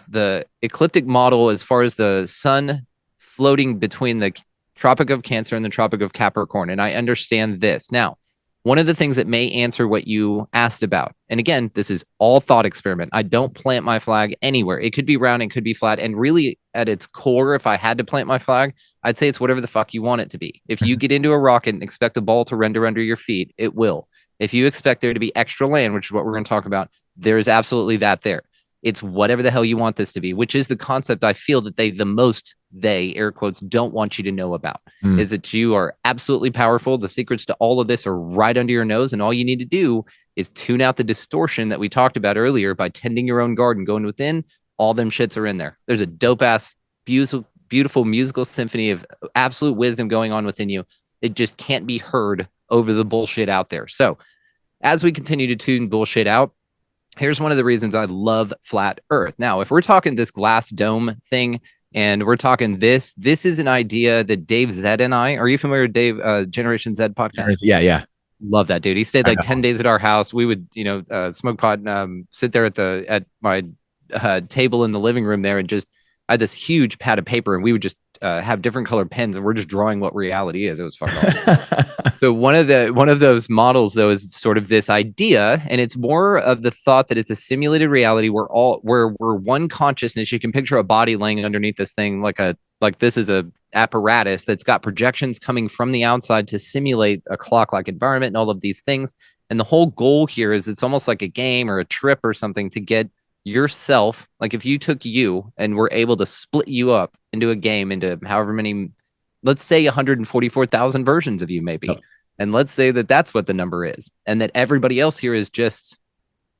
the ecliptic model as far as the sun floating between the Tropic of Cancer and the Tropic of Capricorn. And I understand this. Now, one of the things that may answer what you asked about, and again, this is all thought experiment. I don't plant my flag anywhere. It could be round, it could be flat. And really at its core, if I had to plant my flag, I'd say it's whatever the fuck you want it to be. If you get into a rocket and expect a ball to render under your feet, it will. If you expect there to be extra land, which is what we're going to talk about, there is absolutely that there. It's whatever the hell you want this to be, which is the concept I feel that they, air quotes, don't want you to know about, is that you are absolutely powerful. The secrets to all of this are right under your nose. And all you need to do is tune out the distortion that we talked about earlier by tending your own garden, going within. All them shits are in there. There's a dope ass, beautiful musical symphony of absolute wisdom going on within you. It just can't be heard over the bullshit out there. So as we continue to tune bullshit out, here's one of the reasons I love flat Earth. Now, if we're talking this glass dome thing, and we're talking this is an idea that Dave Zed and I, are you familiar with Dave, Generation Z podcast? Yeah. Love that dude. He stayed like 10 days at our house. We would, smoke pot, sit there at my table in the living room there, and just, I had this huge pad of paper, and we would just have different colored pens, and we're just drawing what reality is. It was fucking awesome. So one of those models, though, is sort of this idea, and it's more of the thought that it's a simulated reality where we're one consciousness. You can picture a body laying underneath this thing, like this is a apparatus that's got projections coming from the outside to simulate a clock-like environment and all of these things. And the whole goal here is it's almost like a game or a trip or something to get yourself, like if you took you and were able to split you up into a game, into however many, let's say 144,000 versions of you maybe. Oh. And let's say that that's what the number is, and that everybody else here is just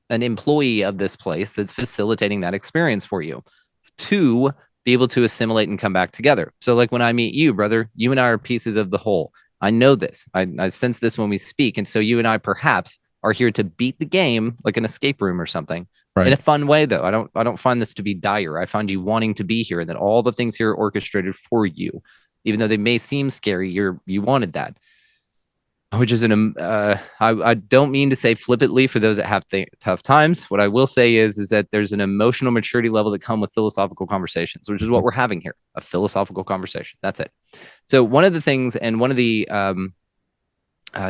an employee of this place that's facilitating that experience for you to be able to assimilate and come back together. So like when I meet you, brother, you and I are pieces of the whole. I know this. I sense this when we speak. And so you and I perhaps are here to beat the game, like an escape room or something. Right. In a fun way, though. I don't find this to be dire. I find you wanting to be here, and that all the things here are orchestrated for you, even though they may seem scary. You wanted that, which is I don't mean to say flippantly for those that have tough times. What I will say is that there's an emotional maturity level that come with philosophical conversations, which is what we're having here, a philosophical conversation. That's it. So one of the things, and one of the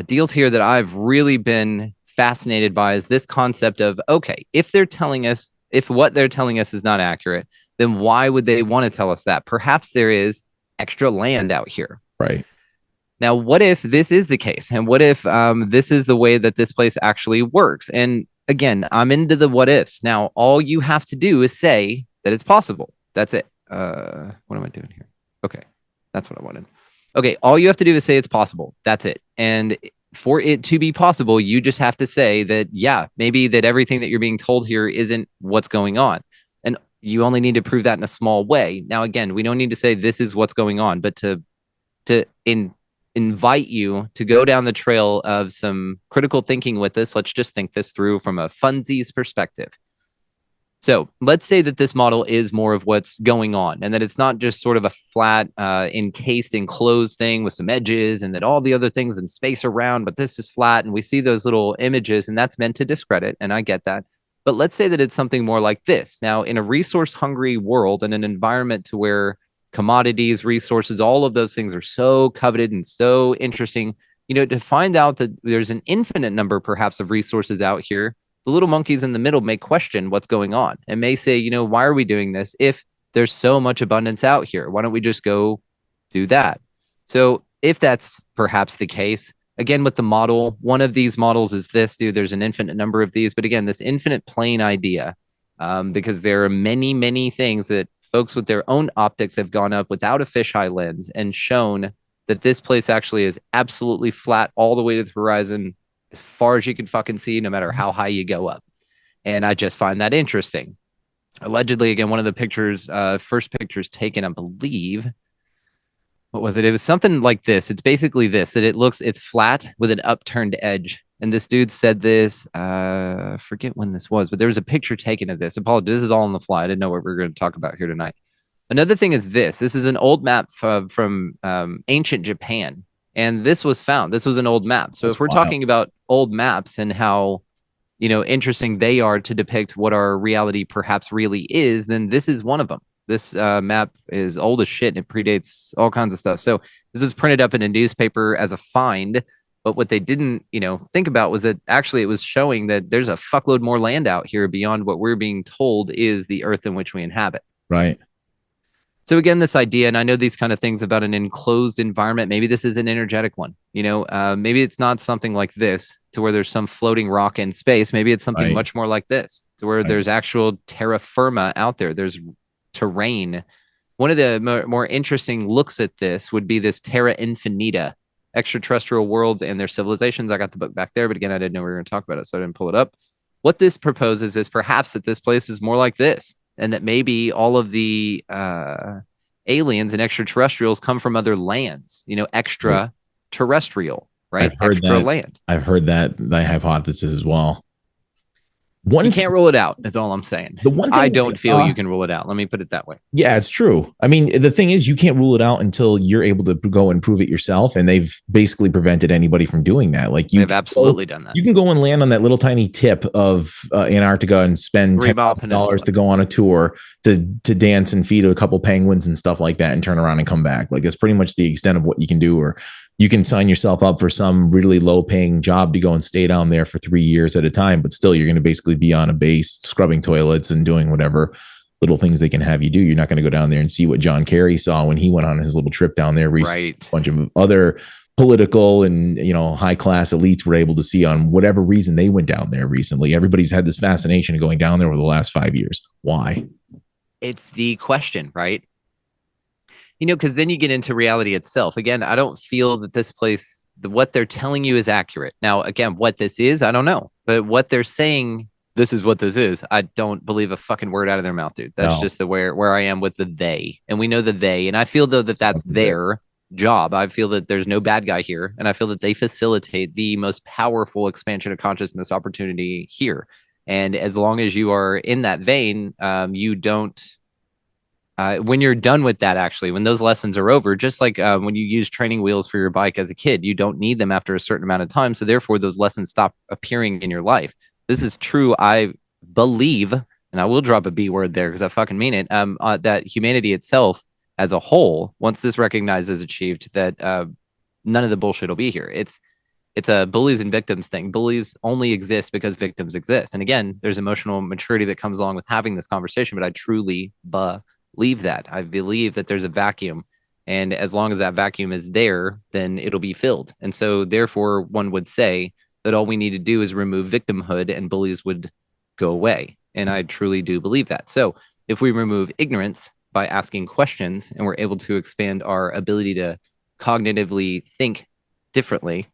deals here that I've really been fascinated by is this concept of, okay, if what they're telling us is not accurate, then why would they want to tell us that? Perhaps there is extra land out here. Right. Now, what if this is the case? And what if this is the way that this place actually works? And again, I'm into the what ifs. Now, all you have to do is say that it's possible. That's it. What am I doing here? Okay. That's what I wanted. Okay. All you have to do is say it's possible. That's it. And for it to be possible, you just have to say that, yeah, maybe that everything that you're being told here isn't what's going on. And you only need to prove that in a small way. Now, again, we don't need to say this is what's going on, but to invite you to go down the trail of some critical thinking with this. Let's just think this through from a funsies perspective. So let's say that this model is more of what's going on, and that it's not just sort of a flat, encased, enclosed thing with some edges, and that all the other things in space around, but this is flat, and we see those little images, and that's meant to discredit, and I get that. But let's say that it's something more like this. Now, in a resource-hungry world and an environment to where commodities, resources, all of those things are so coveted and so interesting, to find out that there's an infinite number perhaps of resources out here, the little monkeys in the middle may question what's going on and may say, why are we doing this if there's so much abundance out here? Why don't we just go do that? So if that's perhaps the case, again, with the model, one of these models is this, dude, there's an infinite number of these. But again, this infinite plane idea, because there are many, many things that folks with their own optics have gone up without a fisheye lens and shown that this place actually is absolutely flat all the way to the horizon, as far as you can fucking see, no matter how high you go up. And I just find that interesting. Allegedly, again, one of the pictures, first pictures taken, I believe, what was it? It was something like this. It's basically this, that it's flat with an upturned edge. And this dude said this, forget when this was, but there was a picture taken of this. Apologies, this is all on the fly. I didn't know what we were going to talk about here tonight. Another thing is this. This is an old map from ancient Japan. And this was found. This was an old map. So if we're talking about old maps and how, interesting they are to depict what our reality perhaps really is, then this is one of them. This map is old as shit and it predates all kinds of stuff. So this was printed up in a newspaper as a find. But what they didn't, think about was that actually it was showing that there's a fuckload more land out here beyond what we're being told is the earth in which we inhabit. Right. So again, this idea, and I know these kind of things about an enclosed environment, maybe this is an energetic one, maybe it's not something like this to where there's some floating rock in space. Maybe it's something much more like this to where there's actual terra firma out there. There's terrain. One of the more interesting looks at this would be this terra infinita, extraterrestrial worlds and their civilizations. I got the book back there, but again, I didn't know we were going to talk about it, so I didn't pull it up. What this proposes is perhaps that this place is more like this, and that maybe all of the aliens and extraterrestrials come from other lands, extraterrestrial, right? Extra land. I've heard that hypothesis as well. You can't rule it out. That's all I'm saying. The one thing I don't feel you can rule it out. Let me put it that way. Yeah, it's true. I mean, the thing is, you can't rule it out until you're able to go and prove it yourself. And they've basically prevented anybody from doing that. Like they've absolutely done that. You can go and land on that little tiny tip of Antarctica and spend $10 to go on a tour to dance and feed a couple penguins and stuff like that and turn around and come back. Like that's pretty much the extent of what you can do. Or you can sign yourself up for some really low paying job to go and stay down there for 3 years at a time. But still, you're going to basically be on a base scrubbing toilets and doing whatever little things they can have you do. You're not going to go down there and see what John Kerry saw when he went on his little trip down there recently. Right. A bunch of other political and, high class elites were able to see on whatever reason they went down there recently. Everybody's had this fascination of going down there over the last 5 years. Why? It's the question, right? Because then you get into reality itself. Again, I don't feel that this place, what they're telling you is accurate. Now, again, what this is, I don't know. But what they're saying, this is what this is, I don't believe a fucking word out of their mouth, dude. That's just where I am with the they. And we know the they. And I feel, though, that that's their job. I feel that there's no bad guy here. And I feel that they facilitate the most powerful expansion of consciousness opportunity here. And as long as you are in that vein, you don't... when you're done with that, actually, when those lessons are over, just like when you use training wheels for your bike as a kid, you don't need them after a certain amount of time. So therefore, those lessons stop appearing in your life. This is true, I believe, and I will drop a B word there because I fucking mean it, that humanity itself as a whole, once this recognized is achieved, that none of the bullshit will be here. It's a bullies and victims thing. Bullies only exist because victims exist. And again, there's emotional maturity that comes along with having this conversation, but I truly believe that. I believe that there's a vacuum, and as long as that vacuum is there, then it'll be filled. And so therefore, one would say that all we need to do is remove victimhood and bullies would go away. And I truly do believe that. So if we remove ignorance by asking questions and we're able to expand our ability to cognitively think differently,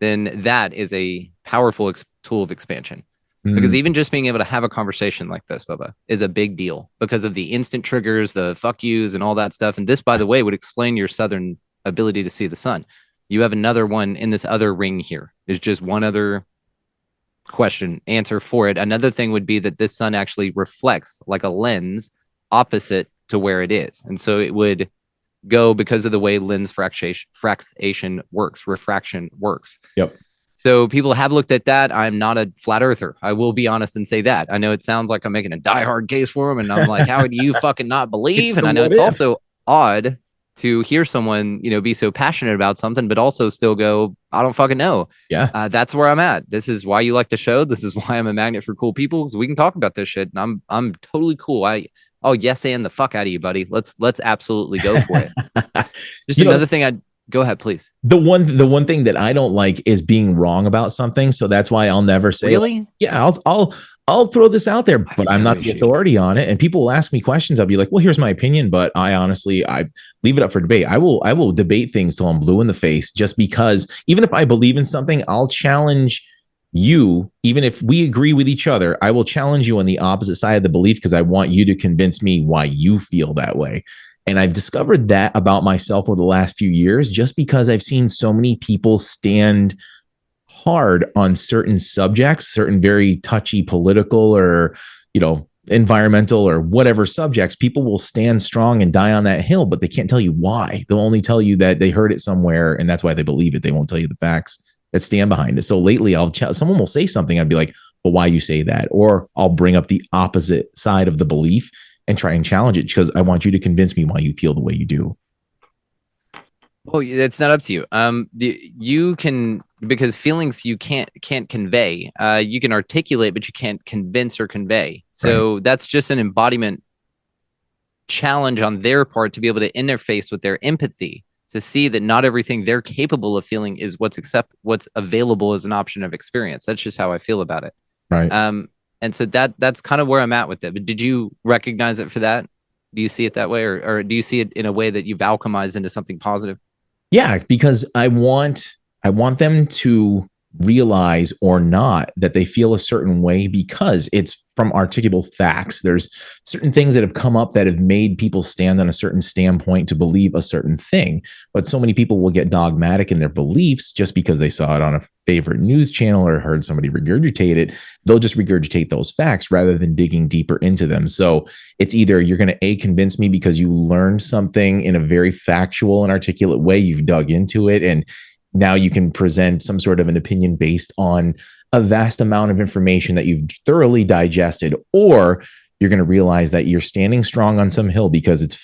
then that is a powerful tool of expansion. Because even just being able to have a conversation like this, Bubba, is a big deal because of the instant triggers, the fuck yous and all that stuff. And this, by the way, would explain your southern ability to see the sun. You have another one in this other ring here. There's just one other answer for it. Another thing would be that this sun actually reflects like a lens opposite to where it is. And so it would go because of the way lens refraction works. Yep. So people have looked at that. I'm not a flat earther. I will be honest and say that. I know it sounds like I'm making a diehard case for him, and I'm like, how do you fucking not believe? And I know it's also odd to hear someone, be so passionate about something, but also still go, I don't fucking know. Yeah. That's where I'm at. This is why you like the show. This is why I'm a magnet for cool people, because we can talk about this shit. And I'm totally cool. Oh, yes, and the fuck out of you, buddy. Let's absolutely go for it. Just another thing go ahead, please. The one thing that I don't like is being wrong about something. So that's why I'll never say, really? Yeah, I'll throw this out there, but I'm not the authority on it. And people will ask me questions. I'll be like, well, here's my opinion, but I leave it up for debate. I will debate things till I'm blue in the face, just because even if I believe in something, I'll challenge you. Even if we agree with each other, I will challenge you on the opposite side of the belief, because I want you to convince me why you feel that way. And I've discovered that about myself over the last few years, just because I've seen so many people stand hard on certain subjects, certain very touchy political or, environmental or whatever subjects. People will stand strong and die on that hill, but they can't tell you why. They'll only tell you that they heard it somewhere and that's why they believe it. They won't tell you the facts that stand behind it. So lately someone will say something. I'd be like, well, why you say that? Or I'll bring up the opposite side of the belief and try and challenge it, because I want you to convince me why you feel the way you do. Well, it's not up to you. You can, because feelings you can't convey. You can articulate, but you can't convince or convey. So right. That's just an embodiment challenge on their part to be able to interface with their empathy, to see that not everything they're capable of feeling is what's available as an option of experience. That's just how I feel about it. Right. And so that's kind of where I'm at with it. But did you recognize it for that? Do you see it that way, or do you see it in a way that you've alchemized into something positive? Yeah, because I want them to realize or not that they feel a certain way, because it's from articulable facts. There's certain things that have come up that have made people stand on a certain standpoint to believe a certain thing. But so many people will get dogmatic in their beliefs just because they saw it on a favorite news channel or heard somebody regurgitate it. They'll just regurgitate those facts rather than digging deeper into them. So it's either you're going to convince me because you learned something in a very factual and articulate way, you've dug into it, and now you can present some sort of an opinion based on a vast amount of information that you've thoroughly digested, or you're going to realize that you're standing strong on some hill because it's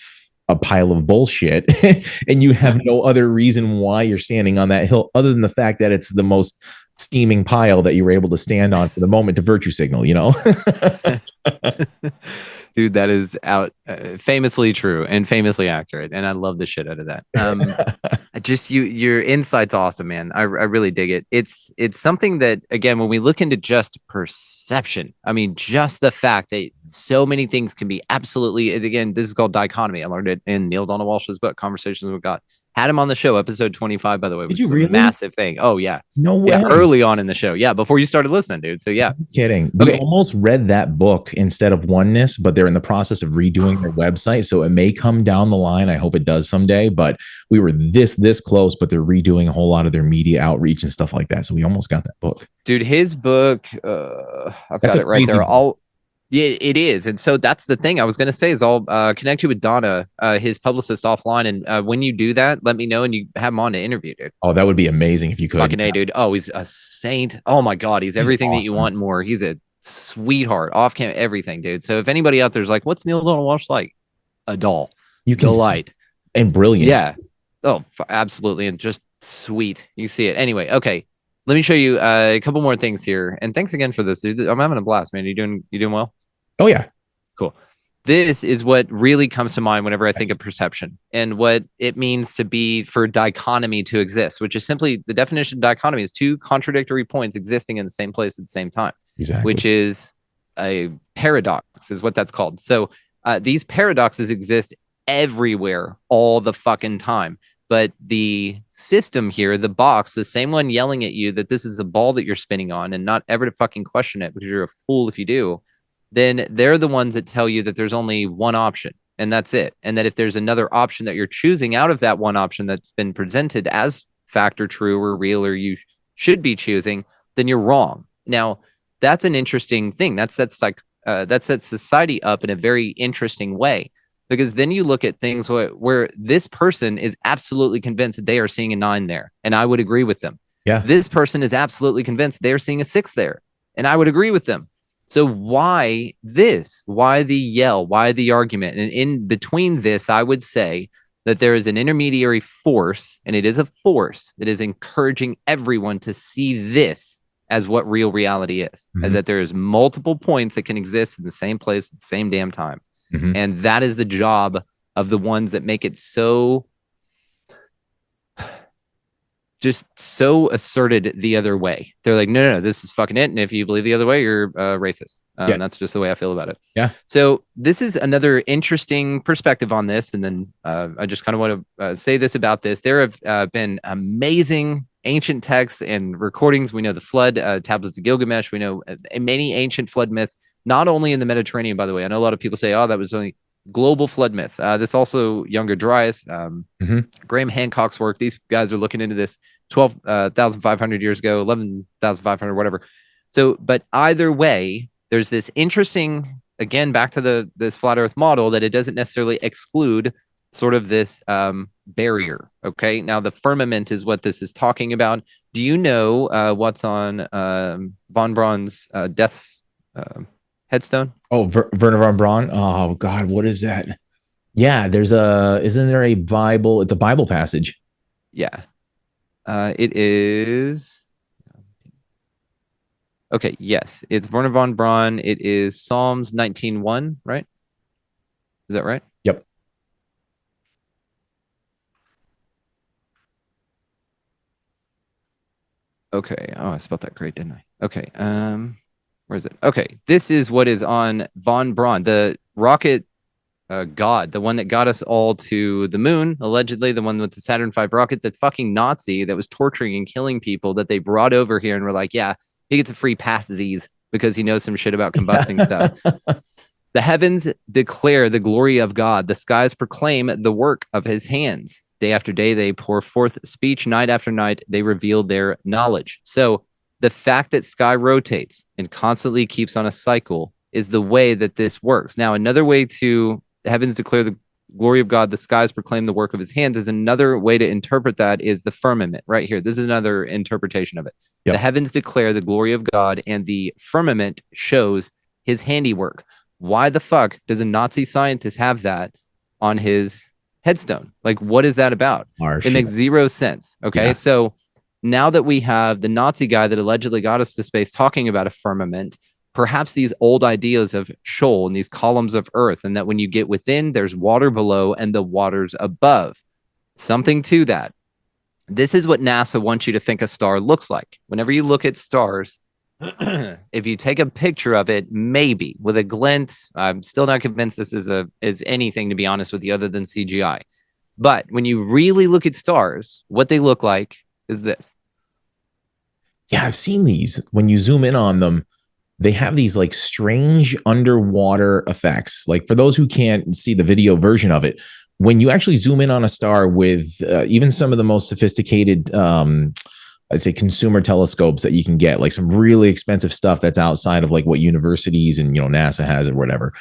a pile of bullshit and you have no other reason why you're standing on that hill other than the fact that it's the most steaming pile that you were able to stand on for the moment to virtue signal, Dude, that is famously true and famously accurate, and I love the shit out of that. Just your insight's awesome, man. I really dig it. It's something that, again, when we look into just perception, I mean, just the fact that so many things can be absolutely, and again, this is called dichotomy. I learned it in Neil Donald Walsh's book, Conversations with God. Had him on the show, episode 25, by the way. Which Did you really? A massive thing. Oh, yeah. No way. Yeah, early on in the show. Yeah, before you started listening, dude. So, yeah. I'm kidding. Okay. We almost read that book instead of Oneness, but they're in the process of redoing their website. So it may come down the line. I hope it does someday. But we were this close, but they're redoing a whole lot of their media outreach and stuff like that. So we almost got that book. Dude, his book, I've got it right there. Yeah, it is. And so that's the thing I was going to say is I'll connect you with Donna, his publicist, offline. And when you do that, let me know and you have him on to interview, dude. Oh, that would be amazing if you could. Fucking A, dude. Oh, he's a saint. Oh, my God. He's everything awesome. That you want and more. He's a sweetheart. Off camera, everything, dude. So if anybody out there's like, what's Neil Donald Walsh like? A doll. You can delight. And brilliant. Yeah. Oh, absolutely. And just sweet. You see it. Anyway, okay. Let me show you a couple more things here. And thanks again for this, dude. I'm having a blast, man. You doing well? Oh, yeah. Cool. This is what really comes to mind whenever I think of perception and what it means to be for dichotomy to exist, which is simply the definition of dichotomy is two contradictory points existing in the same place at the same time, exactly. Which is a paradox is what that's called. So these paradoxes exist everywhere all the fucking time. But the system here, the box, the same one yelling at you that this is a ball that you're spinning on and not ever to fucking question it because you're a fool if you do, then they're the ones that tell you that there's only one option and that's it. And that if there's another option that you're choosing out of that one option that's been presented as fact or true or real or you should be choosing, then you're wrong. Now, that's an interesting thing. That sets society up in a very interesting way, because then you look at things where this person is absolutely convinced that they are seeing a 9 there, and I would agree with them. Yeah. This person is absolutely convinced they're seeing a 6 there, and I would agree with them. So why this? Why the yell? Why the argument? And in between this, I would say that there is an intermediary force, and it is a force that is encouraging everyone to see this as what real reality is, as that there is multiple points that can exist in the same place at the same damn time. And that is the job of the ones that make it so just so asserted the other way. They're like, no, this is fucking it. And if you believe the other way, you're racist. That's just the way I feel about it. Yeah. So this is another interesting perspective on this. And then I just kind of want to say this about this. There have been amazing ancient texts and recordings. We know the flood, tablets of Gilgamesh. We know many ancient flood myths, not only in the Mediterranean, by the way. I know a lot of people say, oh, that was only global flood myths. This also Younger Dryas, Graham Hancock's work. These guys are looking into this 12,500 years ago, 11,500, whatever. So, but either way, there's this interesting, again, back to this flat Earth model, that it doesn't necessarily exclude sort of this barrier. Okay, now the firmament is what this is talking about. Do you know what's on von Braun's death headstone? Oh, Werner von Braun. Oh God, what is that? Yeah, isn't there a Bible? It's a Bible passage. Yeah, it is. Okay, yes, it's Werner von Braun. It is Psalms 19:1, right? Is that right? Yep. Okay. Oh, I spelled that great, didn't I? Okay. Where is it? Okay, this is what is on von Braun, the rocket god, the one that got us all to the moon, allegedly, the one with the Saturn V rocket, the fucking Nazi that was torturing and killing people that they brought over here and were like, yeah, he gets a free pass because he knows some shit about combusting stuff. The heavens declare the glory of God. The skies proclaim the work of his hands. Day after day, they pour forth speech. Night after night, they reveal their knowledge. So the fact that sky rotates and constantly keeps on a cycle is the way that this works. Now, another way to the heavens declare the glory of God, the skies proclaim the work of his hands, is another way to interpret that is the firmament right here. This is another interpretation of it. Yep. The heavens declare the glory of God, and the firmament shows his handiwork. Why the fuck does a Nazi scientist have that on his headstone? Like, what is that about? It makes zero sense. Okay. Yeah. So now that we have the Nazi guy that allegedly got us to space talking about a firmament, perhaps these old ideas of Sheol and these columns of earth, and that when you get within, there's water below and the waters above. Something to that. This is what NASA wants you to think a star looks like. Whenever you look at stars, if you take a picture of it, maybe with a glint, I'm still not convinced this is anything, to be honest with you, other than CGI. But when you really look at stars, what they look like is this. Yeah, I've seen these. When you zoom in on them, they have these like strange underwater effects. Like, for those who can't see the video version of it, when you actually zoom in on a star with even some of the most sophisticated I'd say consumer telescopes that you can get, like some really expensive stuff that's outside of like what universities and, NASA has or whatever.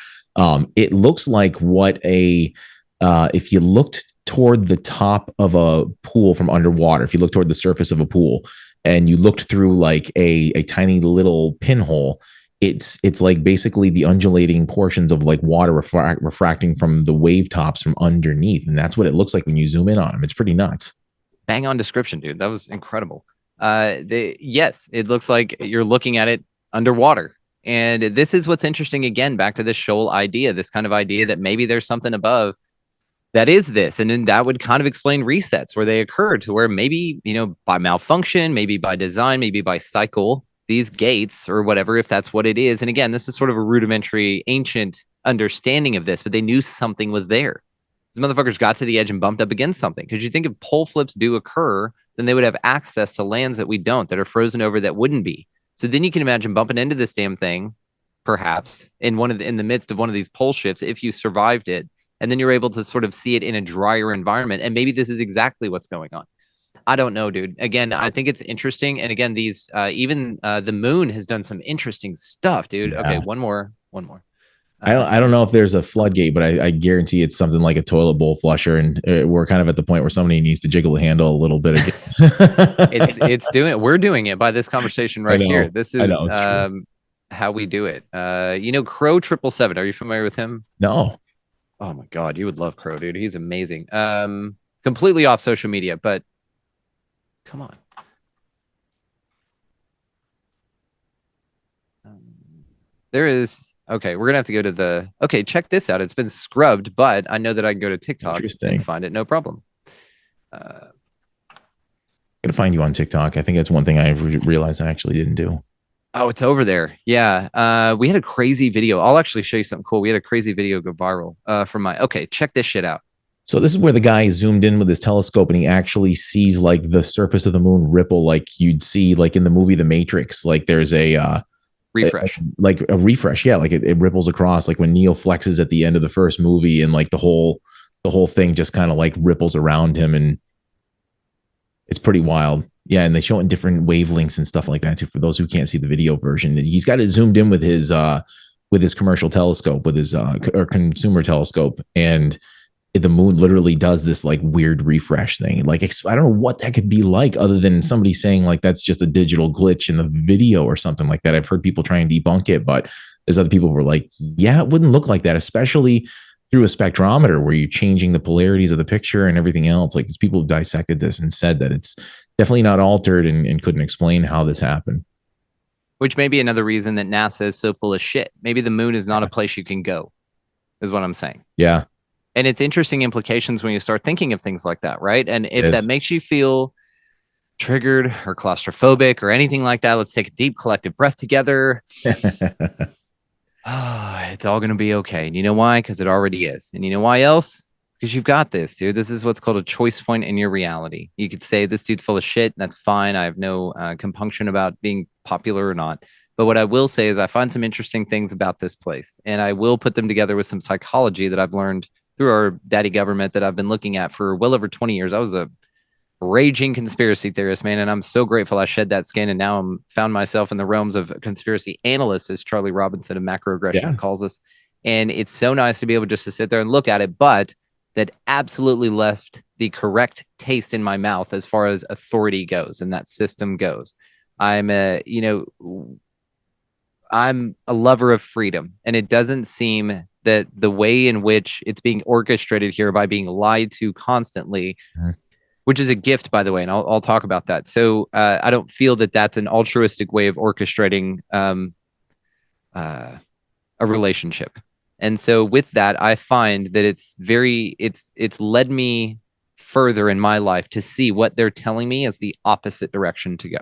It looks like what if you looked toward the top of a pool from underwater, if you look toward the surface of a pool and you looked through like a tiny little pinhole, it's like basically the undulating portions of like water refracting from the wave tops from underneath. And that's what it looks like when you zoom in on them. It's pretty nuts. Bang on description, dude. That was incredible. Yes, it looks like you're looking at it underwater. And this is what's interesting, again, back to this Sheol idea, this kind of idea that maybe there's something above that is this. And then that would kind of explain resets where they occur, to where maybe, by malfunction, maybe by design, maybe by cycle, these gates or whatever, if that's what it is. And again, this is sort of a rudimentary ancient understanding of this, but they knew something was there. These motherfuckers got to the edge and bumped up against something. Because you think if pole flips do occur, then they would have access to lands that we don't, that are frozen over, that wouldn't be. So then you can imagine bumping into this damn thing, perhaps in the midst of one of these pole shifts, if you survived it, and then you're able to sort of see it in a drier environment. And maybe this is exactly what's going on. I don't know, dude. Again, I think it's interesting. And again, these even the moon has done some interesting stuff, dude. Yeah. Okay, one more. I don't know if there's a floodgate, but I guarantee it's something like a toilet bowl flusher, and we're kind of at the point where somebody needs to jiggle the handle a little bit again. it's doing it. We're doing it by this conversation right here. This is how we do it. Crow 777. Are you familiar with him? No. Oh my God, you would love Crow, dude. He's amazing. Completely off social media, but come on. There is, okay, we're gonna have to go to the, okay, check this out. It's been scrubbed, but I know that I can go to TikTok and find it, no problem. I'm gonna find you on TikTok. I think that's one thing I realized I actually didn't do. Oh, it's over there. Yeah. We had a crazy video. I'll actually show you something cool. We had a crazy video go viral from my, okay, check this shit out. So this is where the guy zoomed in with his telescope and he actually sees like the surface of the moon ripple like you'd see like in the movie The Matrix. Like there's a refresh, like a refresh. Yeah, like it ripples across like when Neo flexes at the end of the first movie and like the whole thing just kind of like ripples around him and it's pretty wild. Yeah, and they show it in different wavelengths and stuff like that too. For those who can't see the video version, he's got it zoomed in with his commercial telescope, with his or consumer telescope, and the moon literally does this like weird refresh thing. Like I don't know what that could be like, other than somebody saying like that's just a digital glitch in the video or something like that. I've heard people try and debunk it, but there's other people who are like, yeah, it wouldn't look like that, especially through a spectrometer where you're changing the polarities of the picture and everything else. Like these people have dissected this and said that it's definitely not altered and couldn't explain how this happened. Which may be another reason that NASA is so full of shit. Maybe the moon is not a place you can go, is what I'm saying. Yeah. And it's interesting implications when you start thinking of things like that, right? And if that makes you feel triggered or claustrophobic or anything like that, let's take a deep collective breath together. It's all going to be okay. And you know why? Because it already is. And you know why else? Because you've got this, dude. This is what's called a choice point in your reality. You could say this dude's full of shit, and that's fine. I have no compunction about being popular or not. But what I will say is I find some interesting things about this place, and I will put them together with some psychology that I've learned through our daddy government that I've been looking at for well over 20 years. I was a raging conspiracy theorist, man, and I'm so grateful I shed that skin, and now I'm found myself in the realms of conspiracy analysts, as Charlie Robinson of Macroaggressions calls us. And it's so nice to be able just to sit there and look at it, but that absolutely left the correct taste in my mouth as far as authority goes and that system goes. I'm a lover of freedom, and it doesn't seem that the way in which it's being orchestrated here by being lied to constantly, which is a gift, by the way, and I'll talk about that. So I don't feel that that's an altruistic way of orchestrating a relationship. And so with that, I find that it's led me further in my life to see what they're telling me as the opposite direction to go.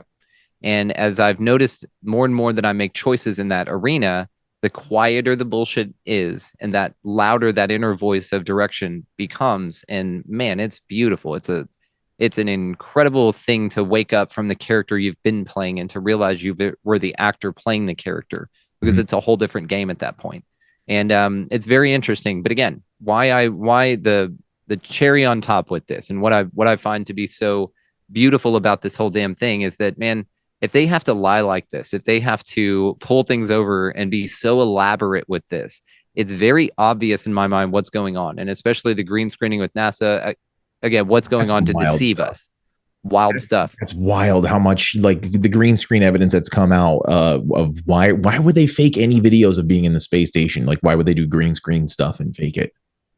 And as I've noticed more and more that I make choices in that arena, the quieter the bullshit is and that louder that inner voice of direction becomes. And man, it's beautiful. It's an incredible thing to wake up from the character you've been playing and to realize you were the actor playing the character, because it's a whole different game at that point. And it's very interesting. But again, why the cherry on top with this, and what I find to be so beautiful about this whole damn thing is that, man, if they have to lie like this, if they have to pull things over and be so elaborate with this, it's very obvious in my mind what's going on. And especially the green screening with NASA, again, what's going on to deceive us. Wild stuff. It's wild how much like the green screen evidence that's come out of why would they fake any videos of being in the space station? Like, why would they do green screen stuff and fake it?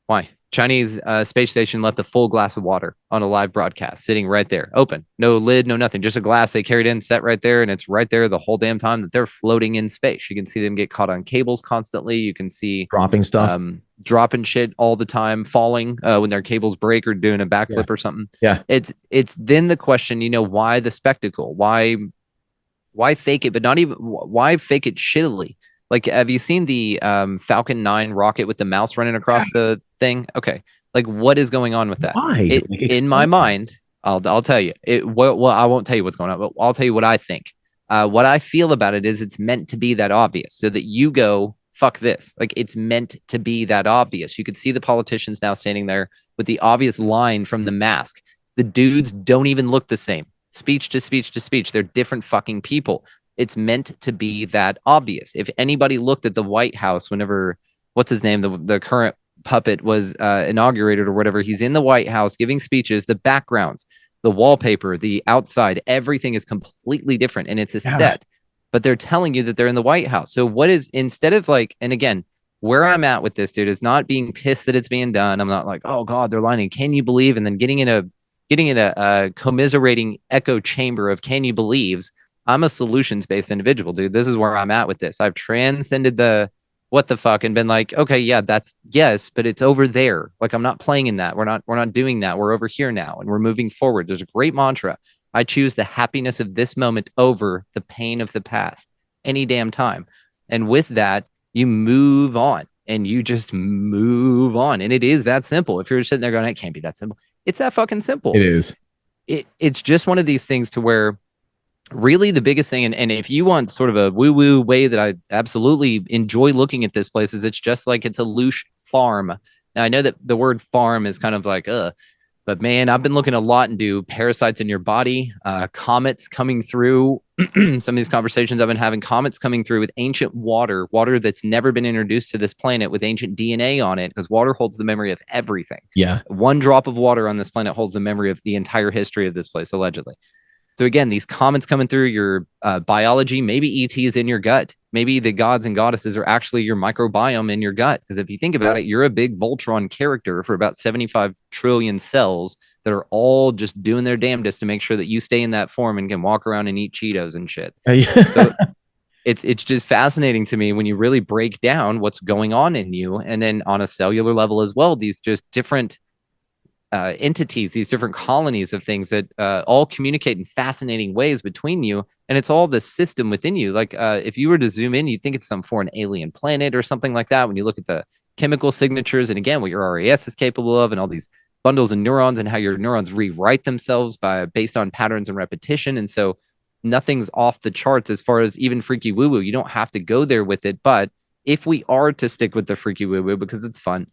Why? Chinese space station left a full glass of water on a live broadcast, sitting right there, open, no lid, no nothing, just a glass they carried in, set right there, and it's right there the whole damn time that they're floating in space. You can see them get caught on cables constantly. You can see dropping stuff, dropping shit all the time, falling when their cables break or doing a backflip or something. Yeah, it's then the question, why the spectacle? Why fake it? But not even why fake it shittily. Like, have you seen the Falcon 9 rocket with the mouse running across the thing? Okay. Like, what is going on with that? Why? In my mind, I'll tell you. Well, I won't tell you what's going on, but I'll tell you what I think. What I feel about it is it's meant to be that obvious so that you go, fuck this. Like, it's meant to be that obvious. You could see the politicians now standing there with the obvious line from the mask. The dudes don't even look the same. Speech to speech to speech. They're different fucking people. It's meant to be that obvious. If anybody looked at the White House whenever, what's his name, the current puppet was inaugurated or whatever, he's in the White House giving speeches, the backgrounds, the wallpaper, the outside, everything is completely different and it's a set. But they're telling you that they're in the White House. So what is, instead of like, and again, where I'm at with this, dude, is not being pissed that it's being done. I'm not like, oh God, they're lying. Can you believe? And then getting in a commiserating echo chamber of can you believes. I'm a solutions-based individual, dude. This is where I'm at with this. I've transcended the what the fuck and been like, okay, yeah, that's yes, but it's over there. Like I'm not playing in that. We're not doing that. We're over here now and we're moving forward. There's a great mantra. I choose the happiness of this moment over the pain of the past any damn time. And with that, you move on and you just move on. And it is that simple. If you're sitting there going, it can't be that simple. It's that fucking simple. It is. It's just one of these things to where really the biggest thing, and if you want sort of a woo-woo way that I absolutely enjoy looking at this place, is it's just like it's a loosh farm. Now I know that the word farm is kind of like but man, I've been looking a lot into parasites in your body, comets coming through. Some of these conversations I've been having, comets coming through with ancient water that's never been introduced to this planet with ancient DNA on it, because water holds the memory of everything. Yeah. One drop of water on this planet holds the memory of the entire history of this place, allegedly. So again, these comets coming through your biology, maybe ET is in your gut. Maybe the gods and goddesses are actually your microbiome in your gut. Because if you think about it, you're a big Voltron character for about 75 trillion cells that are all just doing their damnedest to make sure that you stay in that form and can walk around and eat Cheetos and shit. So it's just fascinating to me when you really break down what's going on in you. And then on a cellular level as well, these just different entities, these different colonies of things that all communicate in fascinating ways between you. And it's all the system within you. Like if you were to zoom in, you think it's some foreign alien planet or something like that. When you look at the chemical signatures and again, what your RAS is capable of and all these bundles of neurons and how your neurons rewrite themselves based on patterns and repetition. And so nothing's off the charts as far as even freaky woo-woo. You don't have to go there with it. But if we are to stick with the freaky woo-woo because it's fun,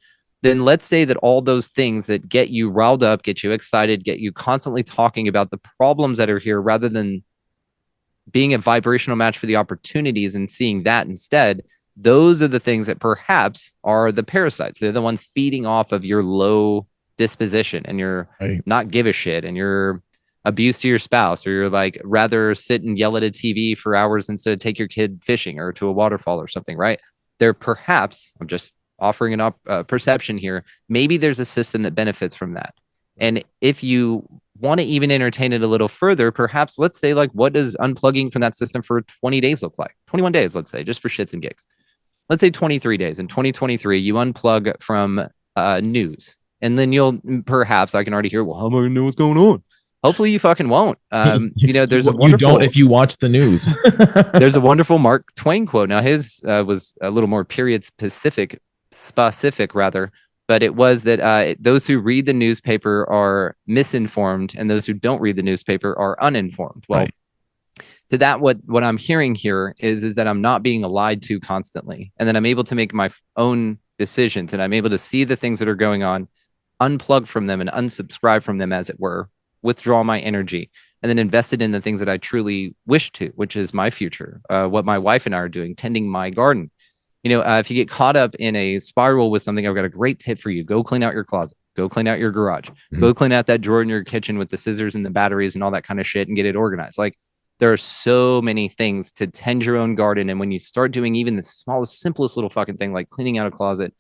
then let's say that all those things that get you riled up, get you excited, get you constantly talking about the problems that are here rather than being a vibrational match for the opportunities and seeing that instead, those are the things that perhaps are the parasites. They're the ones feeding off of your low disposition and your not give a shit and your abuse to your spouse, or you're like rather sit and yell at a TV for hours instead of take your kid fishing or to a waterfall or something, right? They're perhaps, I'm just offering an perception here, maybe there's a system that benefits from that. And if you want to even entertain it a little further, perhaps let's say like what does unplugging from that system for 20 days look like? 21 days, let's say, just for shits and gigs. Let's say 23 days. In 2023, you unplug from news. And then you'll perhaps, I can already hear, well, how am I going to know what's going on? Hopefully you fucking won't. There's a wonderful... You don't if you watch the news. There's a wonderful Mark Twain quote. Now his was a little more period specific rather, but it was that those who read the newspaper are misinformed and those who don't read the newspaper are uninformed. Well, to that, what I'm hearing here is that I'm not being lied to constantly, and that I'm able to make my own decisions, and I'm able to see the things that are going on, unplug from them and unsubscribe from them, as it were, withdraw my energy, and then invest it in the things that I truly wish to, which is my future, what my wife and I are doing, tending my garden. If you get caught up in a spiral with something, I've got a great tip for you. Go clean out your closet. Go clean out your garage. Go clean out that drawer in your kitchen with the scissors and the batteries and all that kind of shit and get it organized. Like, there are so many things to tend your own garden. And when you start doing even the smallest, simplest little fucking thing like cleaning out a closet,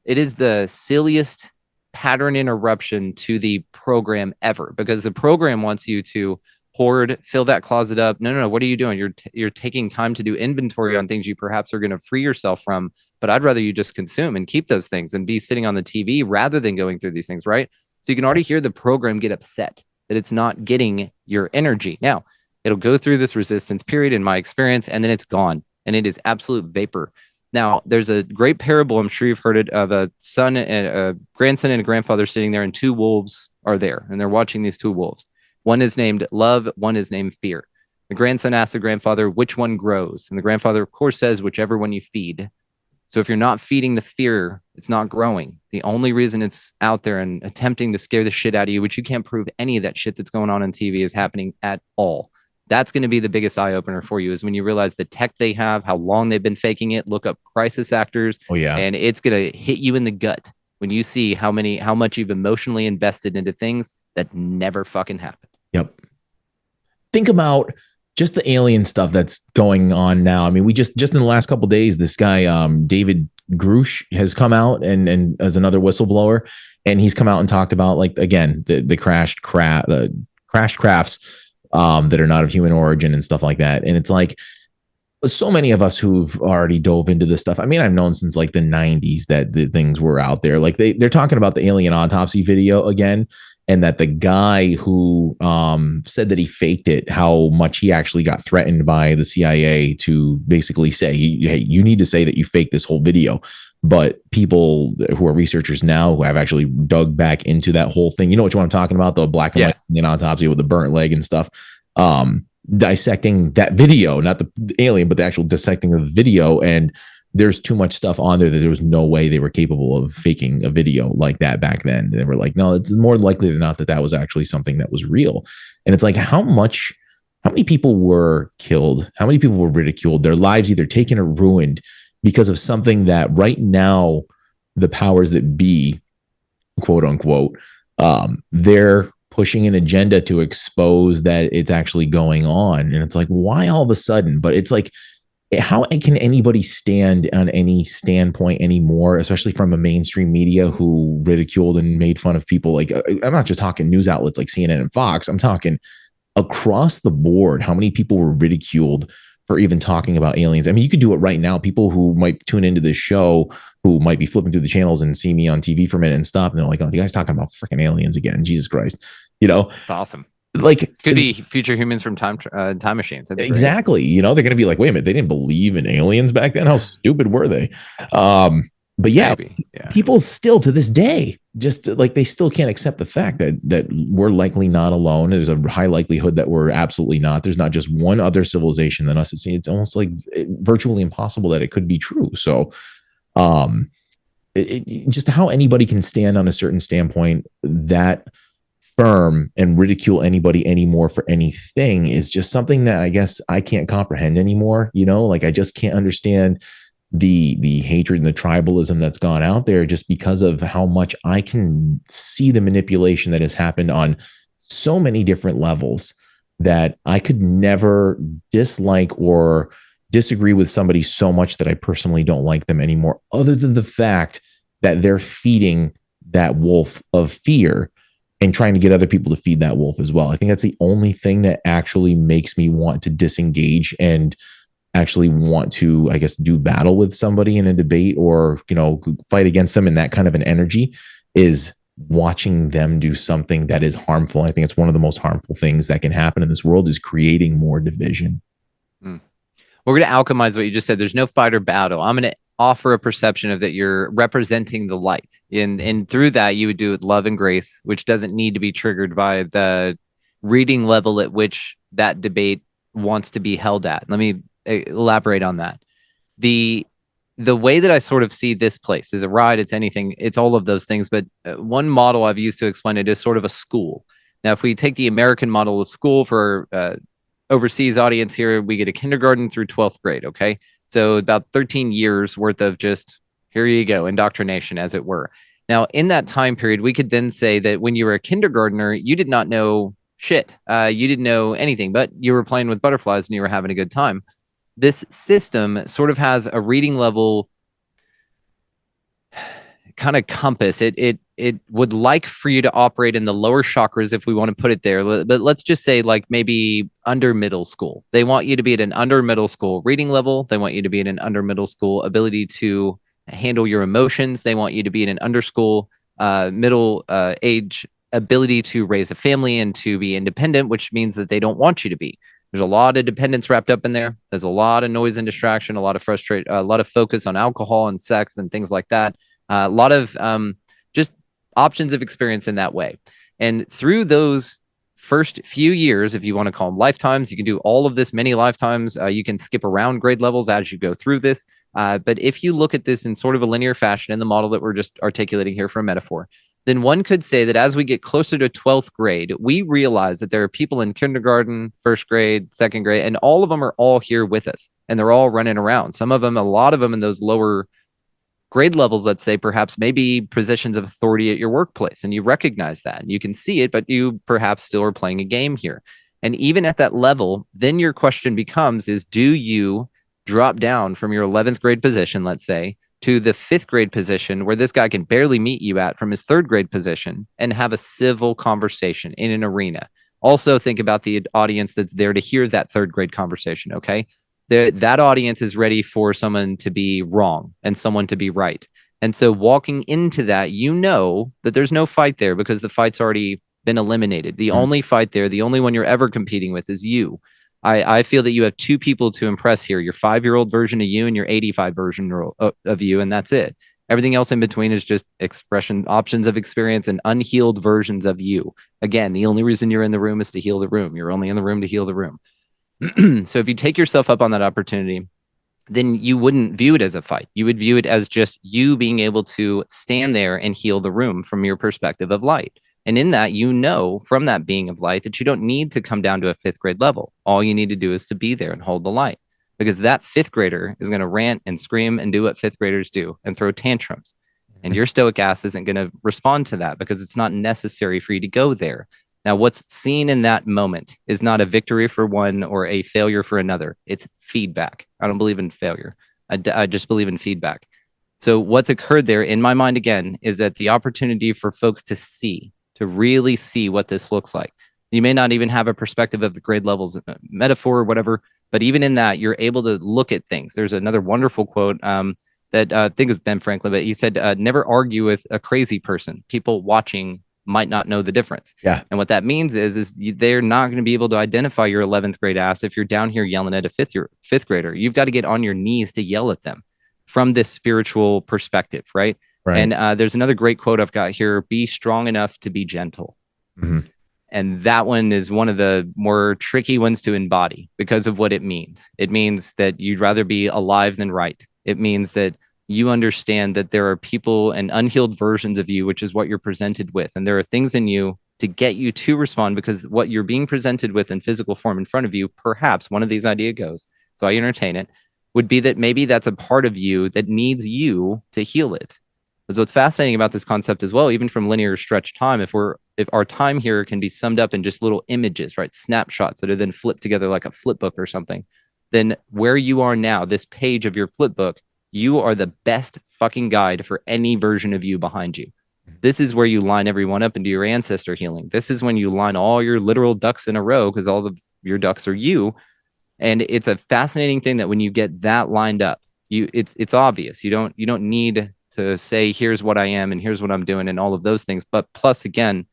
it is the silliest pattern interruption to the program ever, because the program wants you to hoard, fill that closet up. No. What are you doing? You're taking time to do inventory on things you perhaps are going to free yourself from. But I'd rather you just consume and keep those things and be sitting on the TV rather than going through these things, right? So you can already hear the program get upset that it's not getting your energy. Now, it'll go through this resistance period in my experience, and then it's gone. And it is absolute vapor. Now, there's a great parable, I'm sure you've heard it, of a son and a grandson and a grandfather sitting there, and two wolves are there, and they're watching these two wolves. One is named love, one is named fear. The grandson asks the grandfather, which one grows? And the grandfather, of course, says, whichever one you feed. So if you're not feeding the fear, it's not growing. The only reason it's out there and attempting to scare the shit out of you, which you can't prove any of that shit that's going on TV is happening at all. That's going to be the biggest eye opener for you, is when you realize the tech they have, how long they've been faking it. Look up crisis actors. Oh, yeah. And it's going to hit you in the gut when you see how much you've emotionally invested into things that never fucking happened. Yep. Think about just the alien stuff that's going on now. I mean, we just in the last couple of days, this guy, David Grush, has come out and as another whistleblower, and he's come out and talked about, like, again, the crashed crafts that are not of human origin and stuff like that. And it's like, so many of us who've already dove into this stuff. I mean, I've known since like the 90s that the things were out there. Like they're talking about the alien autopsy video again, and that the guy who said that he faked it, how much he actually got threatened by the CIA to basically say, hey, you need to say that you faked this whole video. But people who are researchers now who have actually dug back into that whole thing, you know what I'm talking about, the black and white alien autopsy with the burnt leg and stuff. Dissecting that video, not the alien, but the actual dissecting of the video. And there's too much stuff on there that there was no way they were capable of faking a video like that back then. They were like, no, it's more likely than not that that was actually something that was real. And it's like, how many people were killed? How many people were ridiculed? Their lives either taken or ruined because of something that right now the powers that be, quote unquote, they're pushing an agenda to expose that it's actually going on. And it's like, why all of a sudden? But it's like, how can anybody stand on any standpoint anymore, especially from a mainstream media who ridiculed and made fun of people? Like, I'm not just talking news outlets like CNN and Fox. I'm talking across the board. How many people were ridiculed for even talking about aliens? I mean, you could do it right now. People who might tune into this show, who might be flipping through the channels and see me on TV for a minute and stop, and they're like, oh, the guy's talking about freaking aliens again. Jesus Christ. You know, it's awesome. Like, could be future humans from time machines. Exactly. You know, they're going to be like, wait a minute, they didn't believe in aliens back then. How stupid were they? But yeah, people still to this day, just like, they still can't accept the fact that we're likely not alone. There's a high likelihood that we're absolutely not. There's not just one other civilization than us. It's almost like virtually impossible that it could be true. So, just how anybody can stand on a certain standpoint that firm and ridicule anybody anymore for anything is just something that I guess I can't comprehend anymore. You know, like, I just can't understand the hatred and the tribalism that's gone out there, just because of how much I can see the manipulation that has happened on so many different levels, that I could never dislike or disagree with somebody so much that I personally don't like them anymore, other than the fact that they're feeding that wolf of fear and trying to get other people to feed that wolf as well. I think that's the only thing that actually makes me want to disengage and actually want to, I guess, do battle with somebody in a debate, or, you know, fight against them in that kind of an energy, is watching them do something that is harmful. I think it's one of the most harmful things that can happen in this world, is creating more division. We're going to alchemize what you just said. There's no fight or battle. I'm going to offer a perception of that you're representing the light, and through that you would do it love and grace, which doesn't need to be triggered by the reading level at which that debate wants to be held at. Let me elaborate on that. The way that I sort of see this place is a ride, it's anything, it's all of those things, but one model I've used to explain it is sort of a school. Now, if we take the American model of school for overseas audience here, we get a kindergarten through 12th grade. Okay. So about 13 years worth of just, here you go, indoctrination, as it were. Now, in that time period, we could then say that when you were a kindergartner, you did not know shit. You didn't know anything, but you were playing with butterflies and you were having a good time. This system sort of has a reading level kind of compass. It would like for you to operate in the lower chakras, if we want to put it there. But let's just say, like, maybe under middle school. They want you to be at an under middle school reading level. They want you to be at an under middle school ability to handle your emotions. They want you to be in an under school middle age ability to raise a family and to be independent, which means that they don't want you to be. There's a lot of dependence wrapped up in there. There's a lot of noise and distraction, a lot of a lot of focus on alcohol and sex and things like that. A lot of just options of experience in that way. And through those first few years, if you want to call them lifetimes, you can do all of this many lifetimes. You can skip around grade levels as you go through this. But if you look at this in sort of a linear fashion in the model that we're just articulating here for a metaphor, then one could say that as we get closer to 12th grade, we realize that there are people in kindergarten, first grade, second grade, and all of them are all here with us, and they're all running around. Some of them, a lot of them in those lower grade levels, let's say, perhaps maybe positions of authority at your workplace, and you recognize that and you can see it, but you perhaps still are playing a game here. And even at that level, then your question becomes is, do you drop down from your 11th grade position, let's say, to the 5th grade position where this guy can barely meet you at from his 3rd grade position and have a civil conversation in an arena? Also think about the audience that's there to hear that 3rd grade conversation, okay? That audience is ready for someone to be wrong and someone to be right. And so walking into that, you know that there's no fight there because the fight's already been eliminated. The only fight there, the only one you're ever competing with is you. I feel that you have 2 people to impress here, your 5-year-old version of you and your 85 version of you, and that's it. Everything else in between is just expression, options of experience, and unhealed versions of you. Again, the only reason you're in the room is to heal the room. You're only in the room to heal the room. So if you take yourself up on that opportunity, then you wouldn't view it as a fight. You would view it as just you being able to stand there and heal the room from your perspective of light. And in that, you know, from that being of light, that you don't need to come down to a 5th grade level. All you need to do is to be there and hold the light, because that 5th grader is going to rant and scream and do what 5th graders do and throw tantrums. And your stoic ass isn't going to respond to that because it's not necessary for you to go there. Now, what's seen in that moment is not a victory for one or a failure for another. It's feedback. I don't believe in failure. I just believe in feedback. So what's occurred there in my mind, again, is that the opportunity for folks to see, to really see what this looks like. You may not even have a perspective of the grade levels, metaphor or whatever, but even in that, you're able to look at things. There's another wonderful quote that I think it was Ben Franklin, but he said, never argue with a crazy person. People watching might not know the difference. Yeah. And what that means is they're not going to be able to identify your 11th grade ass if you're down here yelling at a fifth grader. You've got to get on your knees to yell at them from this spiritual perspective, right? Right. And there's another great quote I've got here: be strong enough to be gentle. Mm-hmm. And that one is one of the more tricky ones to embody because of what it means. It means that you'd rather be alive than right. It means that you understand that there are people and unhealed versions of you, which is what you're presented with. And there are things in you to get you to respond, because what you're being presented with in physical form in front of you, perhaps one of these ideas goes, so I entertain it, would be that maybe that's a part of you that needs you to heal it. Because what's fascinating about this concept as well, even from linear stretch time, if our time here can be summed up in just little images, right? Snapshots that are then flipped together like a flip book or something, then where you are now, this page of your flip book, you are the best fucking guide for any version of you behind you. This is where you line everyone up and do your ancestor healing. This is when you line all your literal ducks in a row, because all of your ducks are you. And it's a fascinating thing that when you get that lined up, it's obvious. You don't need to say, here's what I am and here's what I'm doing and all of those things. But plus, again,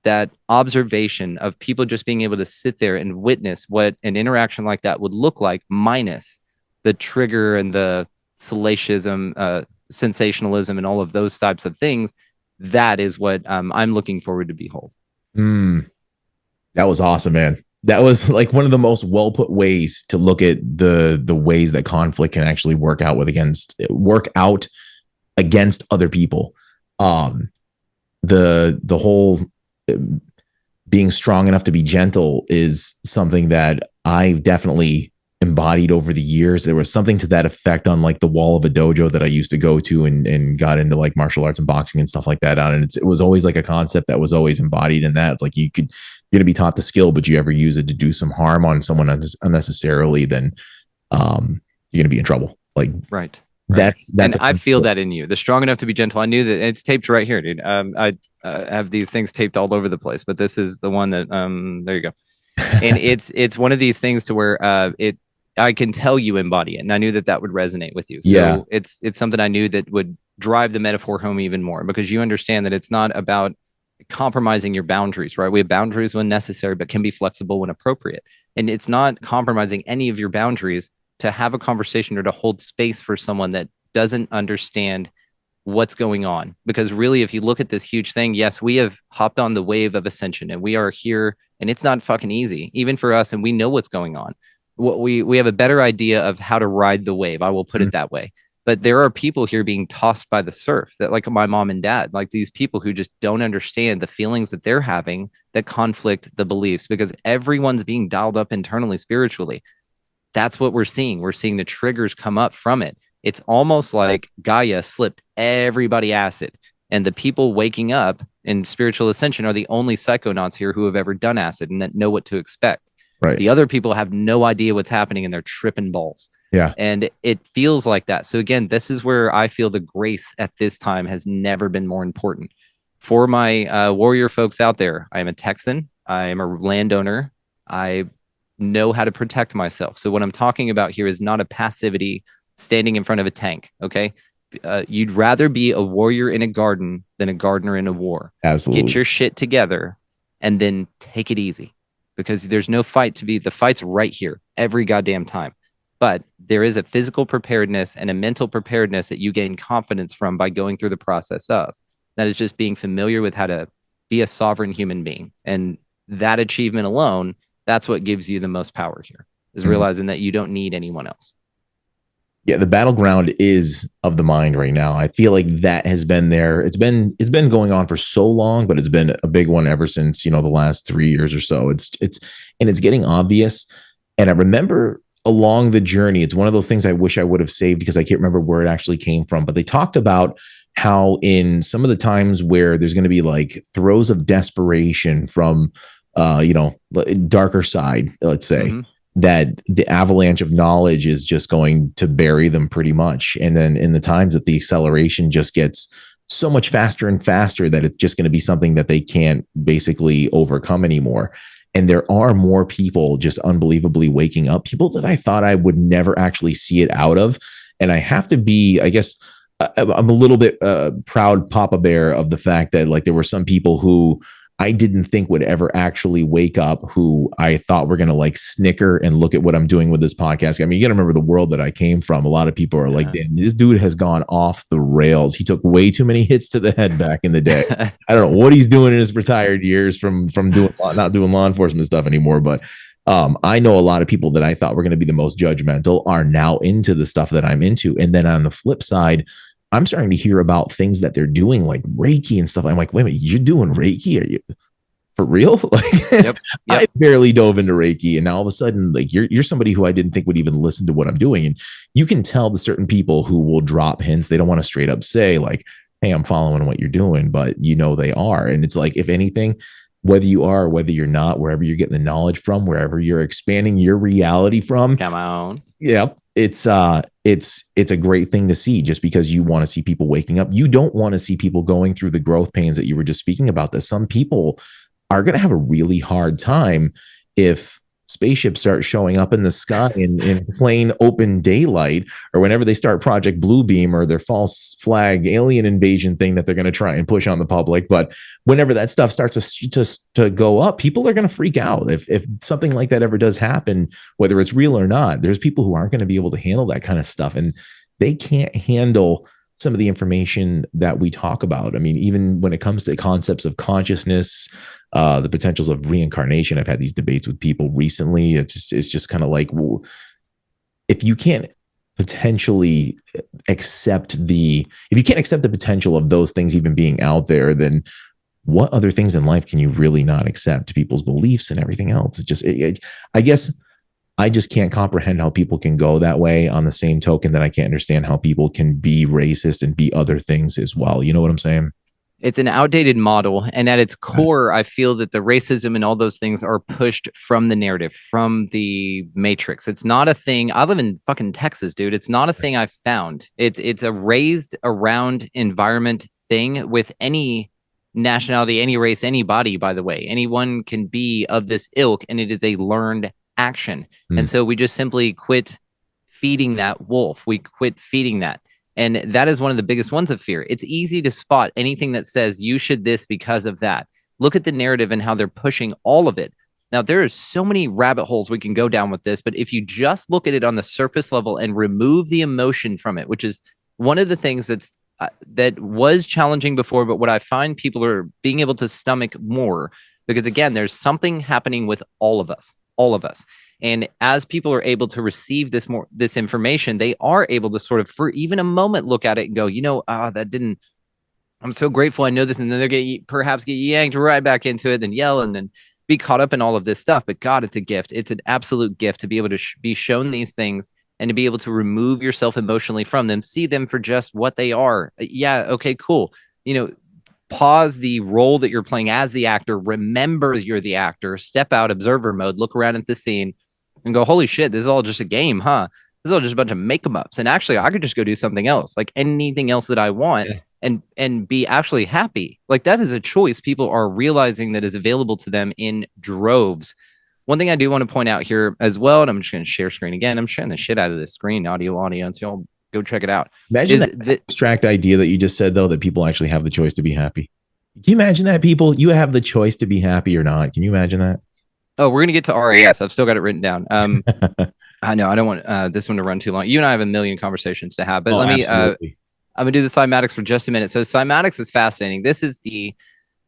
that observation of people just being able to sit there and witness what an interaction like that would look like, minus the trigger and the salacious sensationalism and all of those types of things. That is what I'm looking forward to behold. That was awesome, man. That was like one of the most well put ways to look at the ways that conflict can actually work out against other people. The whole being strong enough to be gentle is something that I've definitely embodied over the years. There was something to that effect on like the wall of a dojo that I used to go to and got into like martial arts and boxing and stuff like that on. And it was always like a concept that was always embodied in that. It's like you're going to be taught the skill, but you ever use it to do some harm on someone unnecessarily, then you're going to be in trouble. Like, right. That's and I feel that in you. The strong enough to be gentle. I knew that it's taped right here, dude. I have these things taped all over the place, but this is the one that there you go. And it's one of these things to where I can tell you embody it, and I knew that would resonate with you. So yeah. It's something I knew that would drive the metaphor home even more, because you understand that it's not about compromising your boundaries, right? We have boundaries when necessary, but can be flexible when appropriate. And it's not compromising any of your boundaries to have a conversation or to hold space for someone that doesn't understand what's going on. Because really, if you look at this huge thing, yes, we have hopped on the wave of ascension and we are here, and it's not fucking easy, even for us. And we know what's going on. We have a better idea of how to ride the wave. I will put it that way. But there are people here being tossed by the surf, that like my mom and dad, like these people who just don't understand the feelings that they're having that conflict the beliefs, because everyone's being dialed up internally, spiritually. That's what we're seeing. We're seeing the triggers come up from it. It's almost like Gaia slipped everybody acid, and the people waking up in spiritual ascension are the only psychonauts here who have ever done acid and that know what to expect. Right. The other people have no idea what's happening and they're tripping balls. Yeah. And it feels like that. So again, this is where I feel the grace at this time has never been more important. For my warrior folks out there, I am a Texan. I am a landowner. I know how to protect myself. So what I'm talking about here is not a passivity standing in front of a tank. Okay. You'd rather be a warrior in a garden than a gardener in a war. Absolutely. Get your shit together and then take it easy, because there's no fight to be. The fight's right here every goddamn time. But there is a physical preparedness and a mental preparedness that you gain confidence from by going through the process of. That is just being familiar with how to be a sovereign human being. And that achievement alone, that's what gives you the most power here, is realizing that you don't need anyone else. Yeah, the battleground is of the mind right now. I feel like that has been there. It's been going on for so long, but it's been a big one ever since, the last 3 years or so. It's getting obvious. And I remember along the journey, it's one of those things I wish I would have saved because I can't remember where it actually came from. But they talked about how in some of the times where there's going to be like throes of desperation from, darker side, let's say, that the avalanche of knowledge is just going to bury them pretty much. And then in the times that the acceleration just gets so much faster and faster that it's just going to be something that they can't basically overcome anymore. And there are more people just unbelievably waking up, people that I thought I would never actually see it out of. And I have to be, I guess, I'm a little bit proud Papa Bear of the fact that like there were some people who I didn't think would ever actually wake up, who I thought were going to like snicker and look at what I'm doing with this podcast. I mean, you got to remember the world that I came from. A lot of people are like, damn, this dude has gone off the rails. He took way too many hits to the head back in the day. I don't know what he's doing in his retired years from doing not doing law enforcement stuff anymore. But I know a lot of people that I thought were going to be the most judgmental are now into the stuff that I'm into. And then on the flip side, I'm starting to hear about things that they're doing like Reiki and stuff. I'm like, wait a minute, you're doing Reiki? Are you for real? Like, yep. I barely dove into Reiki, and now all of a sudden, like you're somebody who I didn't think would even listen to what I'm doing. And you can tell the certain people who will drop hints. They don't want to straight up say like, hey, I'm following what you're doing, but they are. And it's like, if anything, whether you are or whether you're not, wherever you're getting the knowledge from, wherever you're expanding your reality from, come on. Yeah, it's a great thing to see, just because you want to see people waking up. You don't want to see people going through the growth pains that you were just speaking about. That some people are going to have a really hard time if spaceships start showing up in the sky in plain open daylight, or whenever they start Project Bluebeam or their false flag alien invasion thing that they're going to try and push on the public. But whenever that stuff starts to go up, people are going to freak out. If something like that ever does happen, whether it's real or not, there's people who aren't going to be able to handle that kind of stuff, and they can't handle some of the information that we talk about. I mean, even when it comes to concepts of consciousness, the potentials of reincarnation. I've had these debates with people recently. It's just kind of like, well, if you can't potentially accept the potential of those things even being out there, then what other things in life can you really not accept? People's beliefs and everything else. I guess I just can't comprehend how people can go that way. On the same token that I can't understand how people can be racist and be other things as well. You know what I'm saying? It's an outdated model. And at its core, I feel that the racism and all those things are pushed from the narrative, from the matrix. It's not a thing. I live in fucking Texas, dude. It's not a thing I found. It's a raised around environment thing with any nationality, any race, anybody, by the way. Anyone can be of this ilk, and it is a learned action. And so we just simply quit feeding that wolf. We quit feeding that. And that is one of the biggest ones of fear. It's easy to spot anything that says you should this because of that. Look at the narrative and how they're pushing all of it. Now, there are so many rabbit holes we can go down with this, but if you just look at it on the surface level and remove the emotion from it, which is one of the things that was challenging before, but what I find people are being able to stomach more, because again, there's something happening with all of us. And as people are able to receive this information, they are able to sort of, for even a moment, look at it and go, I'm so grateful I know this. And then they're going to perhaps get yanked right back into it and yell and then be caught up in all of this stuff. But God, it's a gift. It's an absolute gift to be able to be shown these things and to be able to remove yourself emotionally from them, see them for just what they are. Yeah. Okay, cool. pause the role that you're playing as the actor, remember you're the actor, step out, observer mode, look around at the scene and go, holy shit, this is all just a game, huh? This is all just a bunch of make-em-ups. And actually, I could just go do something else, like anything else that I want, and be actually happy. Like, that is a choice people are realizing that is available to them in droves. One thing I do want to point out here as well, and I'm just going to share screen again. I'm sharing the shit out of this screen, audio, so y'all go check it out. Imagine that abstract idea that you just said, though, that people actually have the choice to be happy. Can you imagine that, people? You have the choice to be happy or not. Can you imagine that? Oh, we're going to get to RAS. I've still got it written down. I know I don't want this one to run too long. You and I have a million conversations to have, but let me, I'm going to do the cymatics for just a minute. So cymatics is fascinating. This is the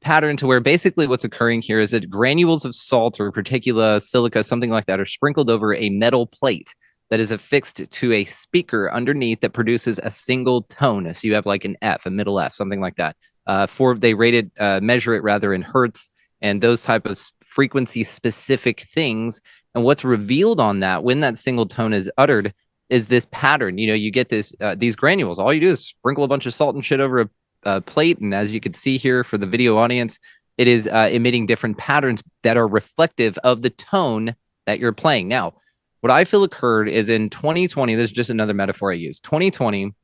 pattern to where basically what's occurring here is that granules of salt or particula, silica, something like that, are sprinkled over a metal plate that is affixed to a speaker underneath that produces a single tone. So you have like an F, a middle F, something like that. They measure it rather in hertz and those type of frequency specific things. And what's revealed on that when that single tone is uttered is this pattern. You know, you get these granules. All you do is sprinkle a bunch of salt and shit over a plate. And as you can see here for the video audience, it is emitting different patterns that are reflective of the tone that you're playing. Now, what I feel occurred is in 2020, there's just another metaphor I use. 2020,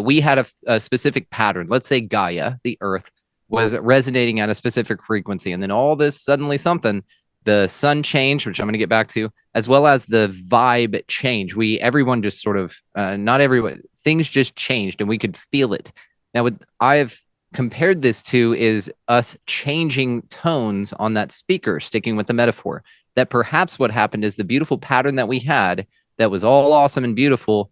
we had a specific pattern. Let's say Gaia, the Earth, was resonating at a specific frequency. And then all this suddenly something, the sun changed, which I'm going to get back to, as well as the vibe change. Everyone just sort of, not everyone, things just changed and we could feel it. Now, what I've compared this to is us changing tones on that speaker, sticking with the metaphor, that perhaps what happened is the beautiful pattern that we had that was all awesome and beautiful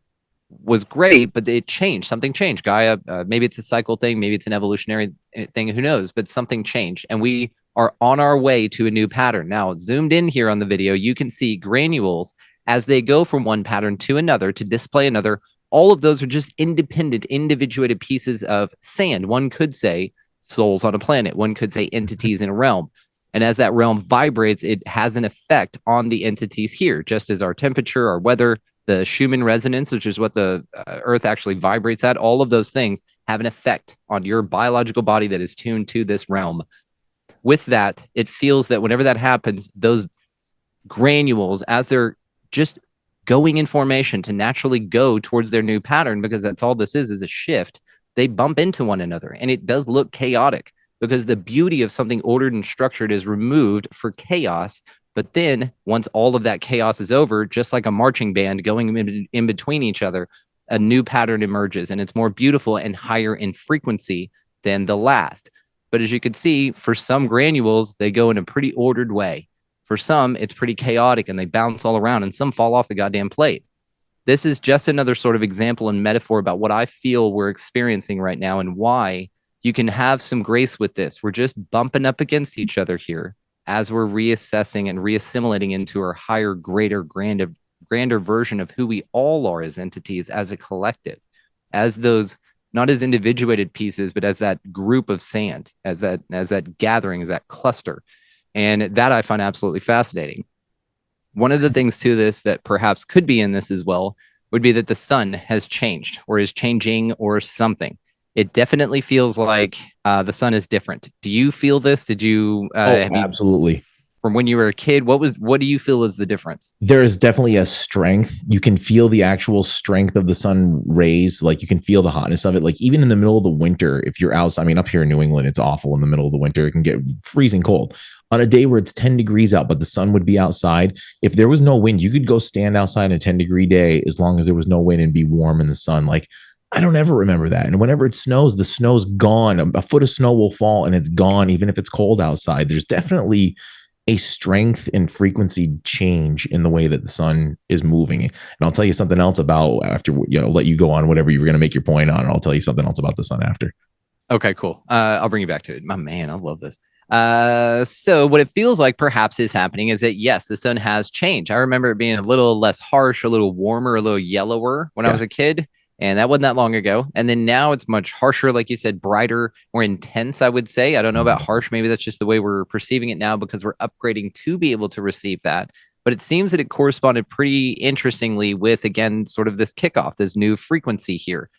was great, but it changed. Something changed. Gaia, maybe it's a cycle thing, maybe it's an evolutionary thing, who knows, but something changed. And we are on our way to a new pattern. Now, zoomed in here on the video, you can see granules as they go from one pattern to another to display another. All of those are just independent, individuated pieces of sand. One could say souls on a planet. One could say entities in a realm. And as that realm vibrates, it has an effect on the entities here, just as our temperature, our weather, the Schumann resonance, which is what the Earth actually vibrates at. All of those things have an effect on your biological body that is tuned to this realm. With that, it feels that whenever that happens, those granules, as they're just going in formation to naturally go towards their new pattern, because that's all this is a shift, they bump into one another. And it does look chaotic because the beauty of something ordered and structured is removed for chaos. But then once all of that chaos is over, just like a marching band going in between each other, a new pattern emerges, and it's more beautiful and higher in frequency than the last. But as you can see, for some granules, they go in a pretty ordered way. For some, it's pretty chaotic and they bounce all around, and some fall off the goddamn plate. This is just another sort of example and metaphor about what I feel we're experiencing right now and why you can have some grace with this. We're just bumping up against each other here as we're reassessing and reassimilating into our higher, greater, grander version of who we all are as entities, as a collective, as those, not as individuated pieces, but as that group of sand, as that gathering, as that cluster. And that I find absolutely fascinating. One of the things to this that perhaps could be in this as well would be that the sun has changed or is changing or something. It definitely feels like the sun is different. Do you feel this? Did you? Absolutely. From when you were a kid, what do you feel is the difference? There's definitely a strength. You can feel the actual strength of the sun rays. Like you can feel the hotness of it. Like even in the middle of the winter, if you're outside, I mean, up here in New England, it's awful in the middle of the winter. It can get freezing cold. On a day where it's 10 degrees out, but the sun would be outside, if there was no wind, you could go stand outside on a 10-degree day as long as there was no wind and be warm in the sun. Like, I don't ever remember that. And whenever it snows, the snow's gone. A foot of snow will fall and it's gone, even if it's cold outside. There's definitely a strength and frequency change in the way that the sun is moving. And I'll tell you something else about after, let you go on whatever you were going to make your point on. And I'll tell you something else about the sun after. Okay, cool. I'll bring you back to it. My man, I love this. So what it feels like perhaps is happening is that, yes, the sun has changed. I remember it being a little less harsh, a little warmer, a little yellower when I was a kid. And that wasn't that long ago. And then now it's much harsher, like you said, brighter, more intense, I would say. I don't know about harsh. Maybe that's just the way we're perceiving it now because we're upgrading to be able to receive that. But it seems that it corresponded pretty interestingly with, again, sort of this kickoff, this new frequency here.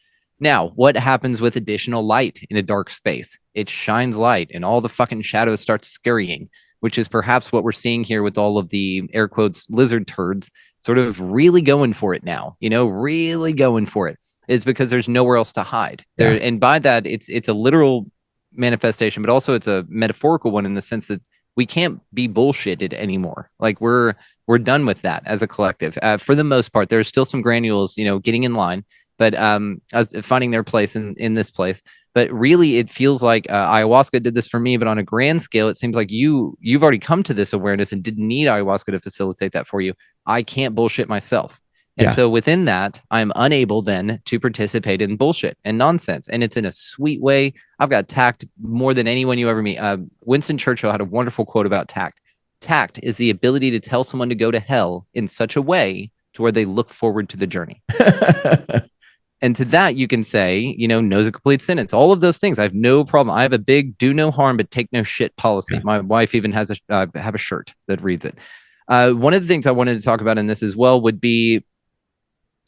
Now, what happens with additional light in a dark space? It shines light and all the fucking shadows start scurrying, which is perhaps what we're seeing here with all of the air quotes lizard turds sort of really going for it now, really going for it. Is because there's nowhere else to hide. There, and by that, it's a literal manifestation, but also it's a metaphorical one in the sense that we can't be bullshitted anymore. Like we're done with that as a collective. For the most part, there's still some granules, getting in line, but finding their place in this place. But really, it feels like ayahuasca did this for me. But on a grand scale, it seems like you've already come to this awareness and didn't need ayahuasca to facilitate that for you. I can't bullshit myself. And so within that, I'm unable then to participate in bullshit and nonsense. And it's in a sweet way. I've got tact more than anyone you ever meet. Winston Churchill had a wonderful quote about tact. Tact is the ability to tell someone to go to hell in such a way to where they look forward to the journey. And to that, you can say, knows a complete sentence. All of those things, I have no problem. I have a big do no harm, but take no shit policy. My wife even has have a shirt that reads it. One of the things I wanted to talk about in this as well would be,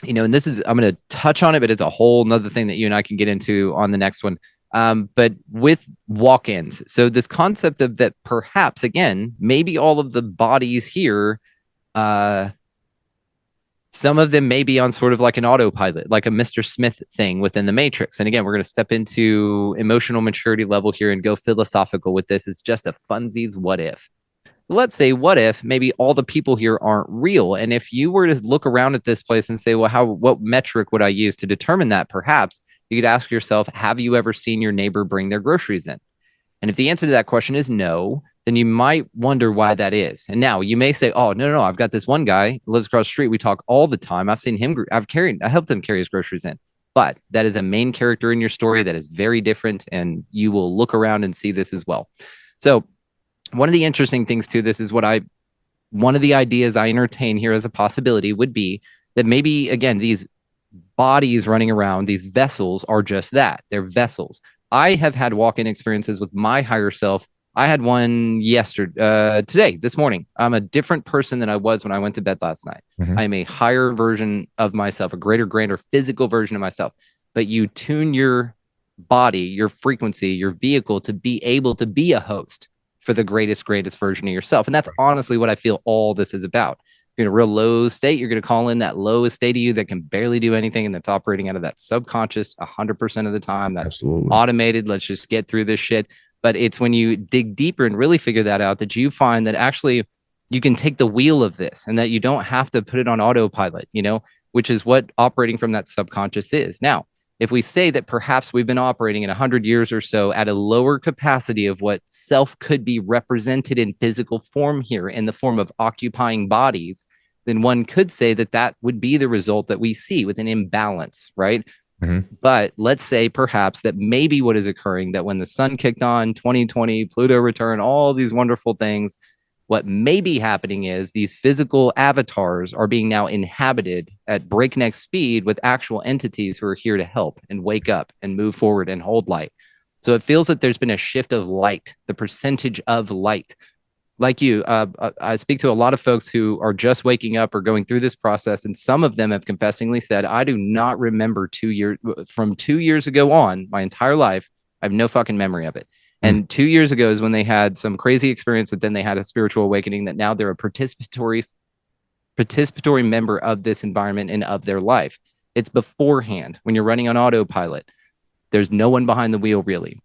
and this is, I'm going to touch on it, but it's a whole nother thing that you and I can get into on the next one. But with walk-ins. So this concept of that, perhaps, again, maybe all of the bodies here, some of them may be on sort of like an autopilot, like a Mr. Smith thing within the Matrix. And again, we're going to step into emotional maturity level here and go philosophical with this. It's just a funsies what if. So let's say, what if maybe all the people here aren't real? And if you were to look around at this place and say, well, what metric would I use to determine that? Perhaps you could ask yourself, have you ever seen your neighbor bring their groceries in? And if the answer to that question is no, then you might wonder why that is. And now you may say, oh, no, I've got this one guy who lives across the street. We talk all the time. I've seen him. I helped him carry his groceries in. But that is a main character in your story that is very different. And you will look around and see this as well. So one of the interesting things to this is one of the ideas I entertain here as a possibility would be that maybe, again, these bodies running around, these vessels are just that. They're vessels. I have had walk-in experiences with my higher self. I had one this morning. I'm a different person than I was when I went to bed last night. Mm-hmm. I'm a higher version of myself, a grander physical version of myself. But you tune your body, your frequency, your vehicle to be able to be a host for the greatest version of yourself. And that's honestly what I feel all this is about. If you're in a real low state, you're going to call in that lowest state of you that can barely do anything and that's operating out of that subconscious 100% of the time. That's automated. Let's just get through this shit. But it's when you dig deeper and really figure that out that you find that actually you can take the wheel of this and that you don't have to put it on autopilot, which is what operating from that subconscious is. Now, if we say that perhaps we've been operating in 100 years or so at a lower capacity of what self could be represented in physical form here in the form of occupying bodies, then one could say that that would be the result that we see with an imbalance, right? Mm-hmm. But let's say perhaps that maybe what is occurring, that when the sun kicked on, 2020, Pluto return, all these wonderful things, what may be happening is these physical avatars are being now inhabited at breakneck speed with actual entities who are here to help and wake up and move forward and hold light. So it feels that there's been a shift of light, the percentage of light. Like you, I speak to a lot of folks who are just waking up or going through this process, and some of them have confessingly said, I do not remember 2 years from 2 years ago on my entire life. I have no fucking memory of it. And 2 years ago is when they had some crazy experience that then they had a spiritual awakening that now they're a participatory member of this environment and of their life. It's beforehand when you're running on autopilot. There's no one behind the wheel really.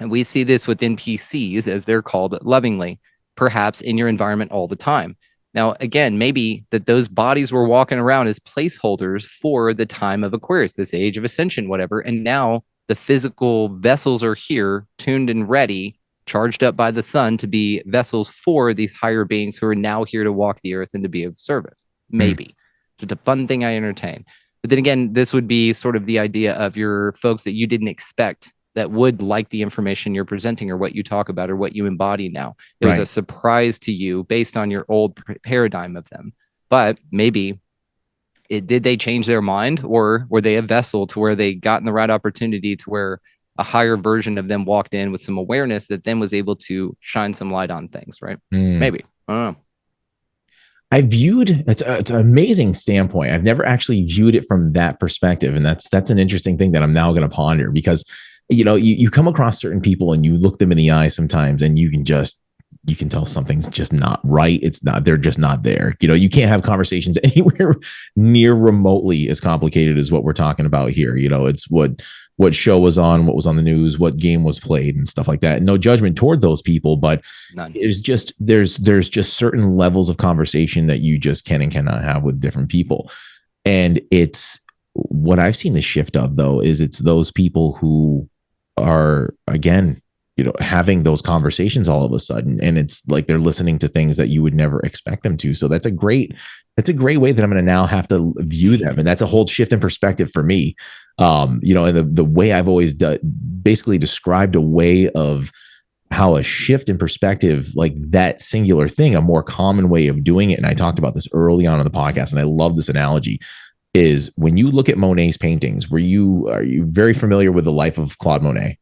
And we see this with NPCs, as they're called lovingly, perhaps in your environment all the time. Now, again, maybe that those bodies were walking around as placeholders for the time of Aquarius, this age of ascension, whatever. And now the physical vessels are here, tuned and ready, charged up by the sun to be vessels for these higher beings who are now here to walk the earth and to be of service. Maybe. Just a fun thing I entertain. But then again, this would be sort of the idea of your folks that you didn't expect that would like the information you're presenting or what you talk about or what you embody now. It was a surprise to you based on your old paradigm of them. But maybe did they change their mind, or were they a vessel to where they got in the right opportunity to where a higher version of them walked in with some awareness that then was able to shine some light on things, right? Maybe. I don't know. it's an amazing standpoint. I've never actually viewed it from that perspective. And that's an interesting thing that I'm now going to ponder, because, you come across certain people and you look them in the eye sometimes and you can tell something's just not right. They're just not there. You can't have conversations anywhere near remotely as complicated as what we're talking about here. It's what show was on, what was on the news, what game was played, and stuff like that. No judgment toward those people, but none. There's just certain levels of conversation that you just can and cannot have with different people. And it's what I've seen the shift of, though, is it's those people who are, again, having those conversations all of a sudden, and it's like they're listening to things that you would never expect them to. So that's a great way that I'm going to now have to view them, and that's a whole shift in perspective for me. And the way I've always basically described a way of how a shift in perspective, like that singular thing, a more common way of doing it. And I talked about this early on in the podcast, and I love this analogy. Is when you look at Monet's paintings, are you very familiar with the life of Claude Monet?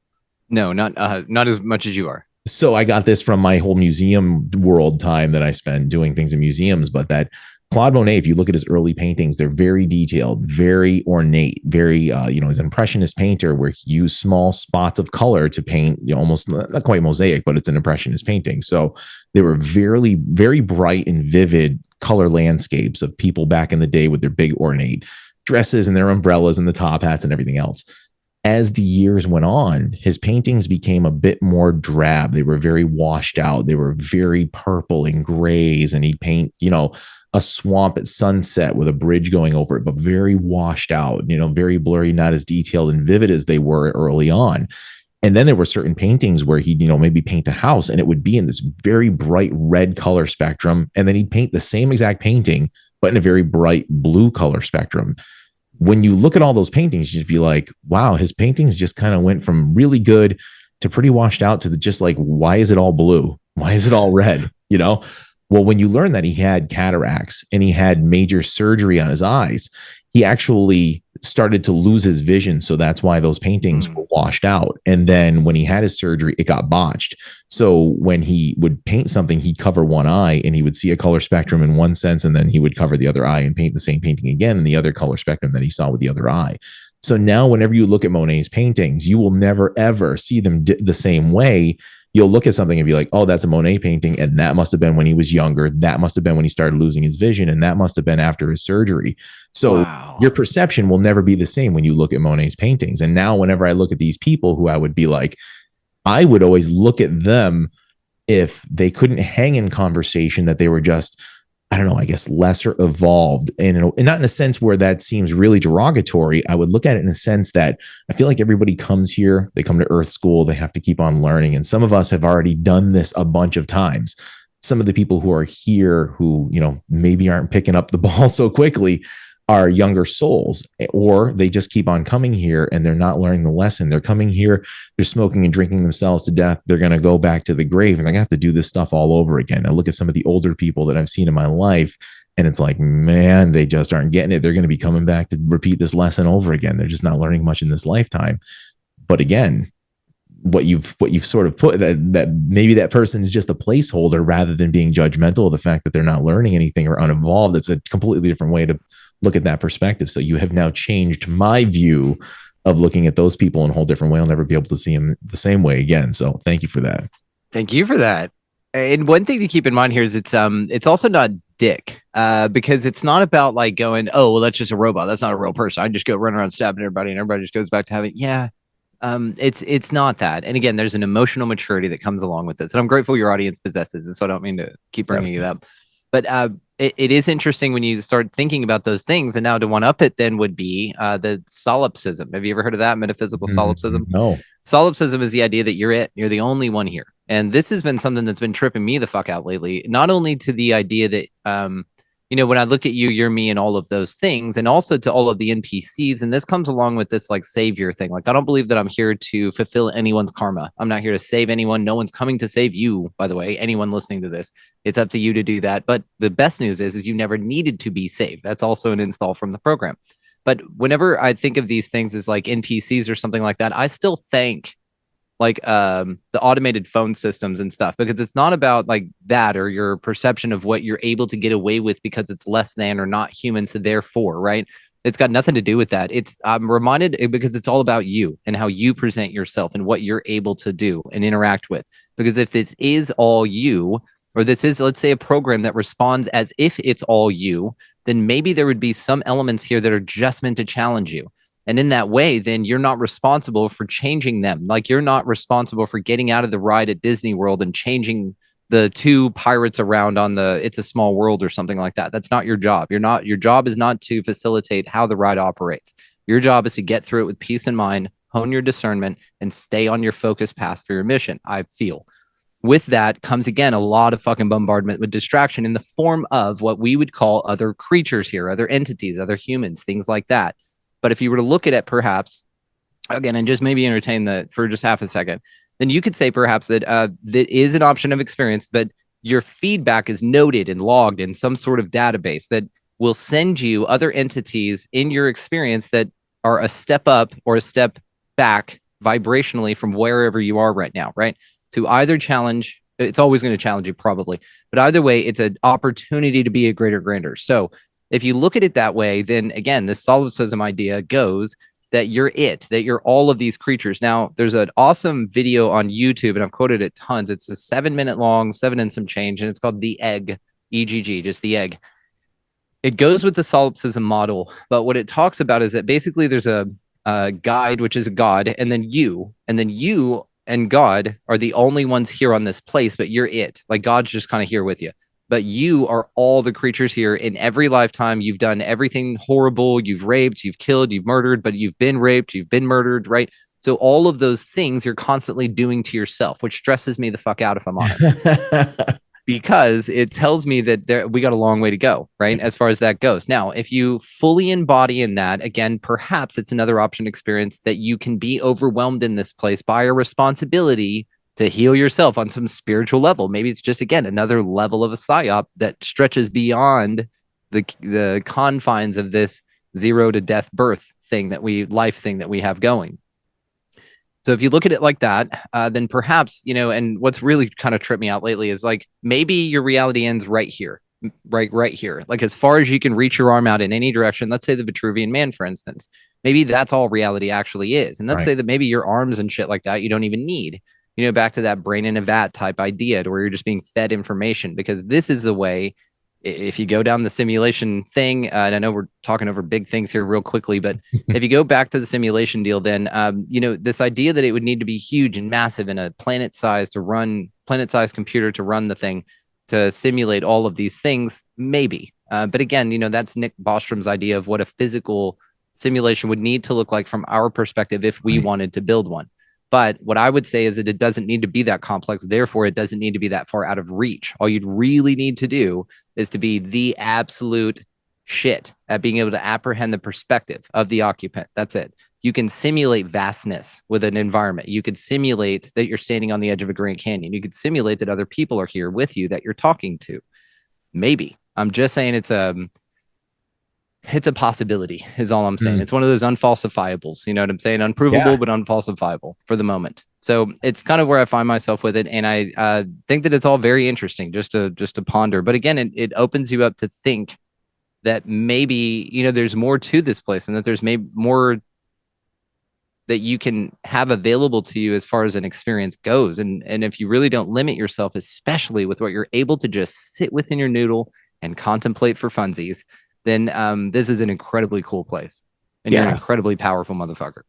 No, not as much as you are. So I got this from my whole museum world time that I spend doing things in museums. But that Claude Monet, if you look at his early paintings, they're very detailed, very ornate, very, his impressionist painter, where he used small spots of color to paint, almost not quite mosaic, but it's an impressionist painting. So they were very, very bright and vivid color landscapes of people back in the day with their big ornate dresses and their umbrellas and the top hats and everything else. As the years went on, his paintings became a bit more drab. They were very washed out. They were very purple and grays. And he'd paint, a swamp at sunset with a bridge going over it, but very washed out, very blurry, not as detailed and vivid as they were early on. And then there were certain paintings where he'd, maybe paint a house and it would be in this very bright red color spectrum. And then he'd paint the same exact painting, but in a very bright blue color spectrum. When you look at all those paintings, you just be like, wow, his paintings just kind of went from really good to pretty washed out to just like, why is it all blue? Why is it all red? Well, when you learn that he had cataracts and he had major surgery on his eyes, he actually started to lose his vision. So that's why those paintings were washed out. And then when he had his surgery, it got botched. So when he would paint something, he'd cover one eye and he would see a color spectrum in one sense, and then he would cover the other eye and paint the same painting again in the other color spectrum that he saw with the other eye. So now whenever you look at Monet's paintings, you will never, ever see them the same way. You'll look at something and be like, oh, that's a Monet painting. And that must have been when he was younger. That must have been when he started losing his vision. And that must have been after his surgery. So your perception will never be the same when you look at Monet's paintings. And now whenever I look at these people who I would be like, I would always look at them if they couldn't hang in conversation, that they were just, I don't know, I guess lesser evolved. And not in a sense where that seems really derogatory. I would look at it in a sense that I feel like everybody comes here, they come to Earth School, they have to keep on learning. And some of us have already done this a bunch of times. Some of the people who are here who, maybe aren't picking up the ball so quickly are younger souls, or they just keep on coming here and they're not learning the lesson. They're coming here, they're smoking and drinking themselves to death. They're going to go back to the grave and they're going to have to do this stuff all over again. I look at some of the older people that I've seen in my life and it's like, man, they just aren't getting it. They're going to be coming back to repeat this lesson over again. They're just not learning much in this lifetime. But again, what you've sort of put that maybe that person is just a placeholder rather than being judgmental of the fact that they're not learning anything or unevolved. It's a completely different way to look at that perspective. So you have now changed my view of looking at those people in a whole different way. I'll never be able to see them the same way again. So thank you for that. Thank you for that. And one thing to keep in mind here is it's also not dick, because it's not about like going, oh, well, that's just a robot. That's not a real person. I just go run around stabbing everybody and everybody just goes back to having, it's not that. And again, there's an emotional maturity that comes along with this. And I'm grateful your audience possesses it. So I don't mean to keep bringing it up, but it is interesting when you start thinking about those things. And now to one up it then would be the solipsism. Have you ever heard of that? Metaphysical solipsism? No. Solipsism is the idea that you're the only one here. And this has been something that's been tripping me the fuck out lately. Not only to the idea that, when I look at you, you're me and all of those things, and also to all of the NPCs. And this comes along with this like savior thing. Like, I don't believe that I'm here to fulfill anyone's karma. I'm not here to save anyone. No one's coming to save you, by the way, anyone listening to this. It's up to you to do that. But the best news is you never needed to be saved. That's also an install from the program. But whenever I think of these things as like NPCs or something like that, I still thank like the automated phone systems and stuff, because it's not about like that or your perception of what you're able to get away with because it's less than or not human, so therefore, right? It's got nothing to do with that. I'm reminded because it's all about you and how you present yourself and what you're able to do and interact with. Because if this is all you, or this is, let's say, a program that responds as if it's all you, then maybe there would be some elements here that are just meant to challenge you. And in that way, then you're not responsible for changing them. Like you're not responsible for getting out of the ride at Disney World and changing the two pirates around on the It's a Small World or something like that. That's not your job. Your job is not to facilitate how the ride operates. Your job is to get through it with peace in mind, hone your discernment, and stay on your focus path for your mission, I feel. With that comes, again, a lot of fucking bombardment with distraction in the form of what we would call other creatures here, other entities, other humans, things like that. But if you were to look at it, perhaps, again, and just maybe entertain that for just half a second, then you could say perhaps that that is an option of experience, but your feedback is noted and logged in some sort of database that will send you other entities in your experience that are a step up or a step back vibrationally from wherever you are right now, right? To either challenge, it's always going to challenge you probably, but either way, it's an opportunity to be a greater grander. So if you look at it that way, then again, this solipsism idea goes that that you're all of these creatures. Now, there's an awesome video on YouTube, and I've quoted it tons. It's a 7-minute long, 7 and some change, and it's called The Egg, EGG, just the egg. It goes with the solipsism model, but what it talks about is that basically there's a guide, which is a god, and then you and God are the only ones here on this place, but you're it. Like God's just kind of here with you. But you are all the creatures here in every lifetime. You've done everything horrible. You've raped, you've killed, you've murdered, but you've been raped, you've been murdered, right? So all of those things you're constantly doing to yourself, which stresses me the fuck out if I'm honest. Because it tells me that we got a long way to go, right? As far as that goes. Now, if you fully embody in that, again, perhaps it's another option experience that you can be overwhelmed in this place by a responsibility to heal yourself on some spiritual level. Maybe it's just, again, another level of a psyop that stretches beyond the confines of this zero to death birth life thing that we have going. So if you look at it like that, then perhaps, and what's really kind of tripped me out lately is like, maybe your reality ends right here, right here. Like as far as you can reach your arm out in any direction, let's say the Vitruvian Man, for instance, maybe that's all reality actually is. And let's say that maybe your arms and shit like that, you don't even need, back to that brain in a vat type idea to where you're just being fed information, because this is the way. If you go down the simulation thing, and I know we're talking over big things here real quickly, but if you go back to the simulation deal, then, this idea that it would need to be huge and massive and a planet-sized computer to run the thing to simulate all of these things, maybe. But again, that's Nick Bostrom's idea of what a physical simulation would need to look like from our perspective if we wanted to build one. But what I would say is that it doesn't need to be that complex. Therefore, it doesn't need to be that far out of reach. All you'd really need to do is to be the absolute shit at being able to apprehend the perspective of the occupant. That's it. You can simulate vastness with an environment. You could simulate that you're standing on the edge of a Grand Canyon. You could simulate that other people are here with you that you're talking to. Maybe. I'm just saying it's a possibility is all I'm saying. It's one of those unfalsifiables. You know what I'm saying? Unprovable, but unfalsifiable for the moment. So it's kind of where I find myself with it. And I think that it's all very interesting just to ponder. But again, it opens you up to think that maybe, there's more to this place and that there's maybe more that you can have available to you as far as an experience goes. And if you really don't limit yourself, especially with what you're able to just sit within your noodle and contemplate for funsies, then this is an incredibly cool place. And you're an incredibly powerful motherfucker.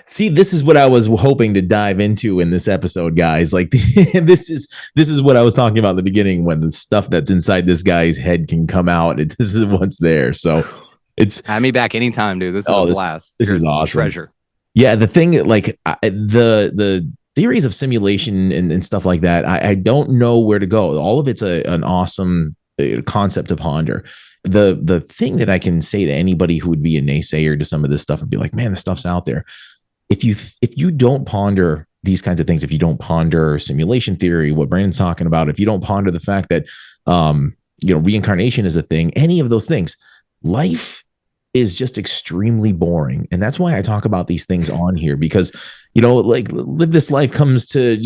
See, this is what I was hoping to dive into in this episode, guys. Like this is what I was talking about in the beginning, when the stuff that's inside this guy's head can come out. This is what's there. So it's have me back anytime, dude. This is a blast. This is awesome. Treasure. Yeah, the thing, like the theories of simulation and stuff like that, I don't know where to go. All of it's an awesome concept to ponder. The thing that I can say to anybody who would be a naysayer to some of this stuff and be like, man, this stuff's out there. If you don't ponder these kinds of things, if you don't ponder simulation theory, what Brandon's talking about, if you don't ponder the fact that reincarnation is a thing, any of those things, life is just extremely boring. And that's why I talk about these things on here, because, like live this life comes to,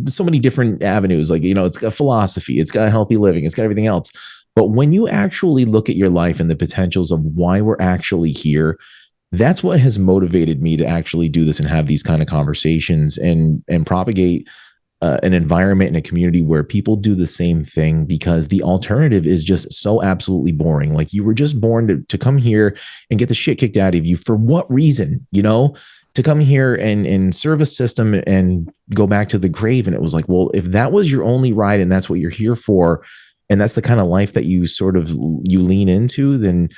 so many different avenues. Like, it's got philosophy, it's got healthy living, it's got everything else. But when you actually look at your life and the potentials of why we're actually here, that's what has motivated me to actually do this and have these kind of conversations and propagate an environment and a community where people do the same thing, because the alternative is just so absolutely boring. Like, you were just born to come here and get the shit kicked out of you. For what reason? To come here and serve a system and go back to the grave. And it was like, well, if that was your only ride and that's what you're here for, and that's the kind of life that you you lean into, then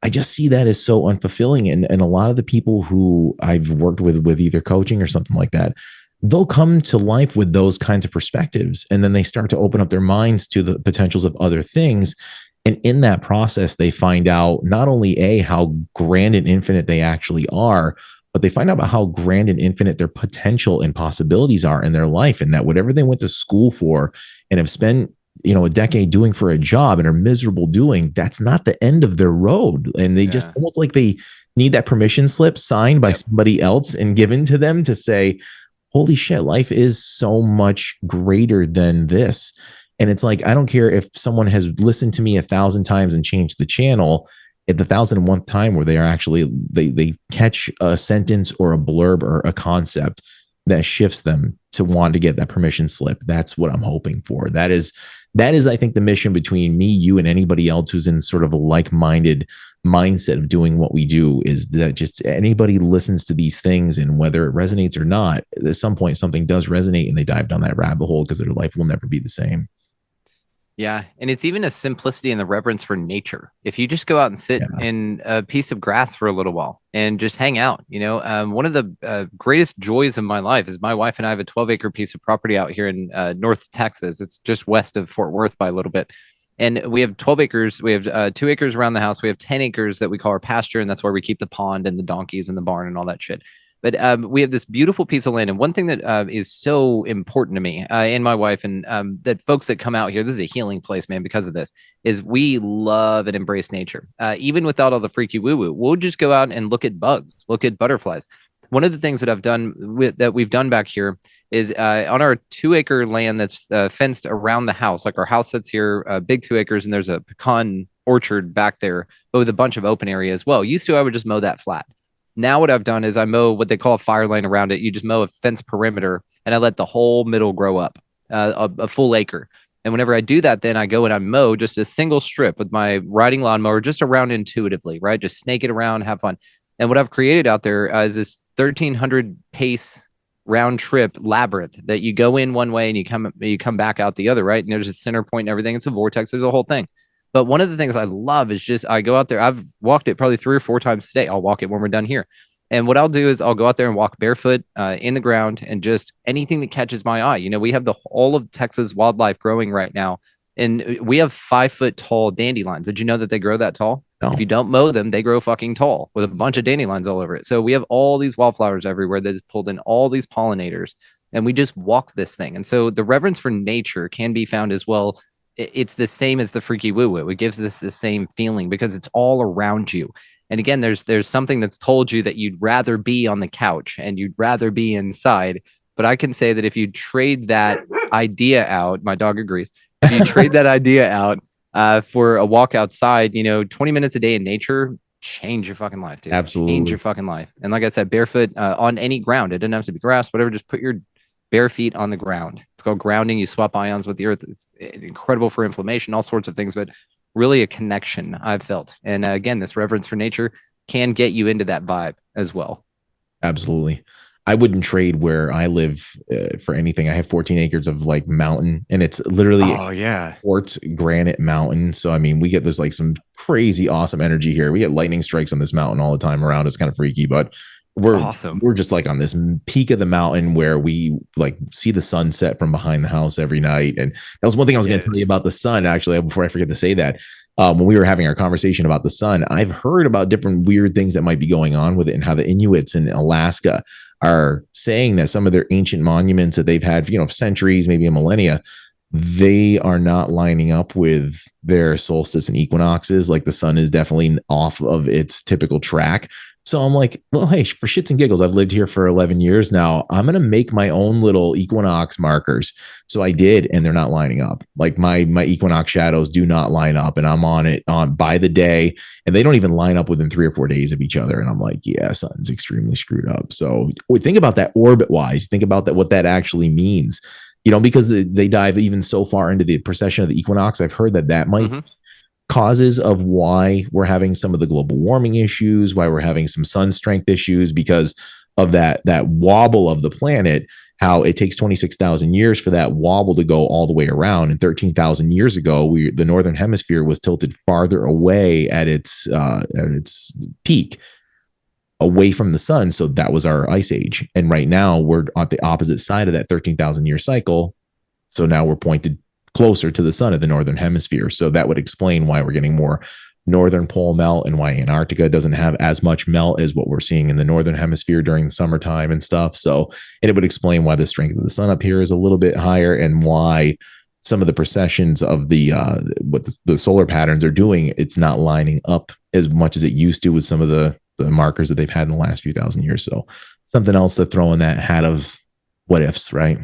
I just see that as so unfulfilling. And a lot of the people who I've worked with either coaching or something like that, they'll come to life with those kinds of perspectives. And then they start to open up their minds to the potentials of other things. And in that process, they find out not only how grand and infinite they actually are, but they find out about how grand and infinite their potential and possibilities are in their life. And that whatever they went to school for and have spent, a decade doing for a job and are miserable doing, that's not the end of their road. And they just almost like they need that permission slip signed by somebody else and given to them to say, holy shit, life is so much greater than this. And it's like, I don't care if someone has listened to me 1,000 times and changed the channel, at the 1,001th time where they are actually, they catch a sentence or a blurb or a concept that shifts them to want to get that permission slip. That's what I'm hoping for. That is, I think, the mission between me, you, and anybody else who's in sort of a like-minded mindset of doing what we do, is that just anybody listens to these things, and whether it resonates or not, at some point something does resonate and they dive down that rabbit hole, because their life will never be the same. Yeah. And it's even a simplicity and the reverence for nature. If you just go out and sit in a piece of grass for a little while and just hang out, one of the greatest joys of my life is my wife and I have a 12-acre piece of property out here in North Texas. It's just west of Fort Worth by a little bit. And we have 12 acres. We have 2 acres around the house. We have 10 acres that we call our pasture. And that's where we keep the pond and the donkeys and the barn and all that shit. But we have this beautiful piece of land. And one thing that is so important to me and my wife, and that folks that come out here, this is a healing place, man, because of this, is we love and embrace nature. Even without all the freaky woo-woo, we'll just go out and look at bugs, look at butterflies. One of the things that we've done back here is on our 2-acre land that's fenced around the house. Like, our house sits here, big 2 acres, and there's a pecan orchard back there, but with a bunch of open area as well. Used to, I would just mow that flat. Now what I've done is I mow what they call a fire lane around it. You just mow a fence perimeter, and I let the whole middle grow up, a full acre. And whenever I do that, then I go and I mow just a single strip with my riding lawnmower, just around intuitively, right? Just snake it around, have fun. And what I've created out there is this 1,300 pace round trip labyrinth that you go in one way and you come back out the other, right? And there's a center point and everything. It's a vortex. There's a whole thing. But one of the things I love is just, I go out there. I've walked it probably 3 or 4 times today. I'll walk it when we're done here. And what I'll do is I'll go out there and walk barefoot in the ground, and just anything that catches my eye. We have all of Texas wildlife growing right now. And we have 5-foot tall dandelions. Did you know that they grow that tall? No. If you don't mow them, they grow fucking tall with a bunch of dandelions all over it. So we have all these wildflowers everywhere that has pulled in all these pollinators, and we just walk this thing. And so the reverence for nature can be found as well. It's the same as the freaky woo-woo. It gives this the same feeling because it's all around you. And again, there's something that's told you that you'd rather be on the couch and you'd rather be inside. But I can say that if you trade that idea out, my dog agrees. If you trade that idea out for a walk outside, 20 minutes a day in nature, change your fucking life, dude. Absolutely. Change your fucking life. And like I said, barefoot on any ground. It doesn't have to be grass, whatever. Just put your bare feet on the ground. It's called grounding. You swap ions with the earth. It's incredible for inflammation, all sorts of things, but really a connection I've felt. And again, this reverence for nature can get you into that vibe as well. Absolutely. I wouldn't trade where I live for anything. I have 14 acres of like mountain, and it's literally quartz granite mountain. So, I mean, we get this like some crazy awesome energy here. We get lightning strikes on this mountain all the time around. It's kind of freaky, but we're awesome. We're just like on this peak of the mountain where we like see the sunset from behind the house every night. And that was one thing I was going to tell you about the sun, actually, before I forget to say that. When we were having our conversation about the sun, I've heard about different weird things that might be going on with it, and how the Inuits in Alaska are saying that some of their ancient monuments that they've had, centuries, maybe a millennia, they are not lining up with their solstice and equinoxes. Like the sun is definitely off of its typical track. So I'm like, well, hey, for shits and giggles, I've lived here for 11 years now. I'm going to make my own little equinox markers. So I did, and they're not lining up. Like my equinox shadows do not line up, and I'm on it by the day, and they don't even line up within 3 or 4 days of each other. And I'm like, yeah, something's extremely screwed up. So think about that orbit wise. Think about that, what that actually means. Because they dive even so far into the precession of the equinox. I've heard that might causes of why we're having some of the global warming issues, why we're having some sun strength issues, because of that wobble of the planet, how it takes 26,000 years for that wobble to go all the way around. And 13,000 years ago, the northern hemisphere was tilted farther away at its peak, away from the sun. So that was our ice age. And right now we're on the opposite side of that 13,000 year cycle. So now we're pointed closer to the sun of the northern hemisphere. So that would explain why we're getting more northern pole melt and why Antarctica doesn't have as much melt as what we're seeing in the northern hemisphere during the summertime and stuff. So, and it would explain why the strength of the sun up here is a little bit higher, and why some of the precessions of what the solar patterns are doing, it's not lining up as much as it used to with some of the markers that they've had in the last few thousand years. So something else to throw in that hat of what ifs, right?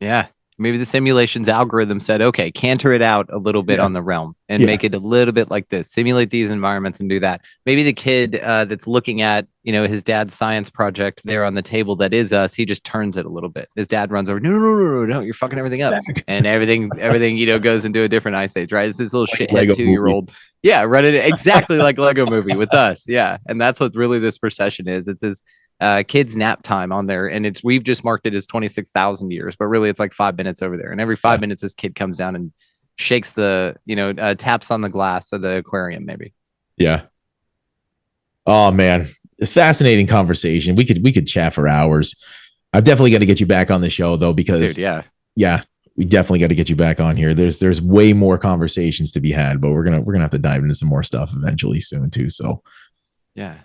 Yeah. Maybe the simulations algorithm said, okay, canter it out a little bit on the realm and make it a little bit like this, simulate these environments and do that. Maybe the kid that's looking at, his dad's science project there on the table that is us, he just turns it a little bit. His dad runs over, no, you're fucking everything up. And everything, goes into a different ice age, right? It's this little shithead 2-year-old. Yeah, running it exactly like Lego movie with us. Yeah. And that's what really this procession is. It's this kids nap time on there, and we've just marked it as 26,000 years, but really it's like 5 minutes over there, and every 5 minutes this kid comes down and shakes the taps on the glass of the aquarium. Maybe. Oh man, it's fascinating conversation. We could chat for hours. I've definitely got to get you back on the show though, because we definitely got to get you back on here. There's way more conversations to be had, but we're gonna have to dive into some more stuff eventually soon too. So yeah.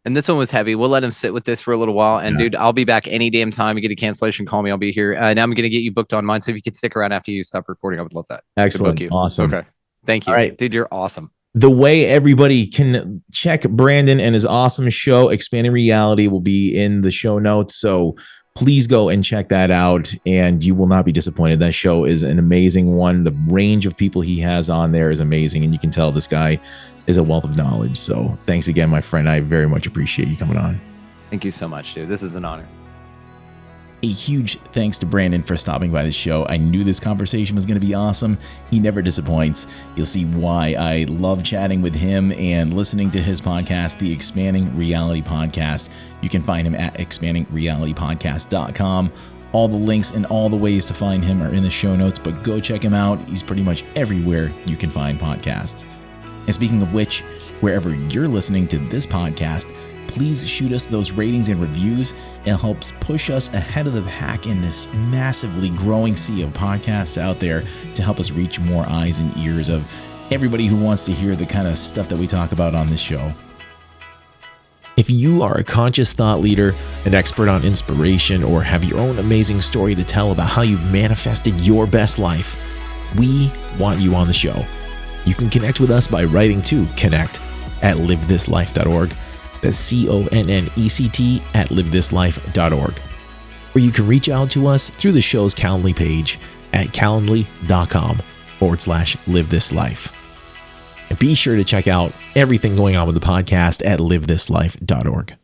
And this one was heavy. We'll let him sit with this for a little while. And dude, I'll be back any damn time. You get a cancellation, call me. I'll be here. Now I'm going to get you booked on mine. So if you could stick around after you stop recording, I would love that. Excellent. Awesome. Okay. Thank you. All right. Dude, you're awesome. The way everybody can check Brandon and his awesome show, Expanding Reality, will be in the show notes. So please go and check that out, and you will not be disappointed. That show is an amazing one. The range of people he has on there is amazing, and you can tell this guy is a wealth of knowledge. So thanks again, my friend. I very much appreciate you coming on. Thank you so much, dude. This is an honor. A huge thanks to Brandon for stopping by the show. I knew this conversation was going to be awesome. He never disappoints. You'll see why I love chatting with him and listening to his podcast, the Expanding Reality Podcast. You can find him at expandingrealitypodcast.com. All the links and all the ways to find him are in the show notes, but go check him out. He's pretty much everywhere you can find podcasts. And speaking of which, wherever you're listening to this podcast, please shoot us those ratings and reviews. It helps push us ahead of the pack in this massively growing sea of podcasts out there to help us reach more eyes and ears of everybody who wants to hear the kind of stuff that we talk about on this show. If you are a conscious thought leader, an expert on inspiration, or have your own amazing story to tell about how you've manifested your best life, we want you on the show. You can connect with us by writing to connect@livethislife.org. That's CONNECT@livethislife.org. Or you can reach out to us through the show's Calendly page at calendly.com/livethislife. And be sure to check out everything going on with the podcast at livethislife.org.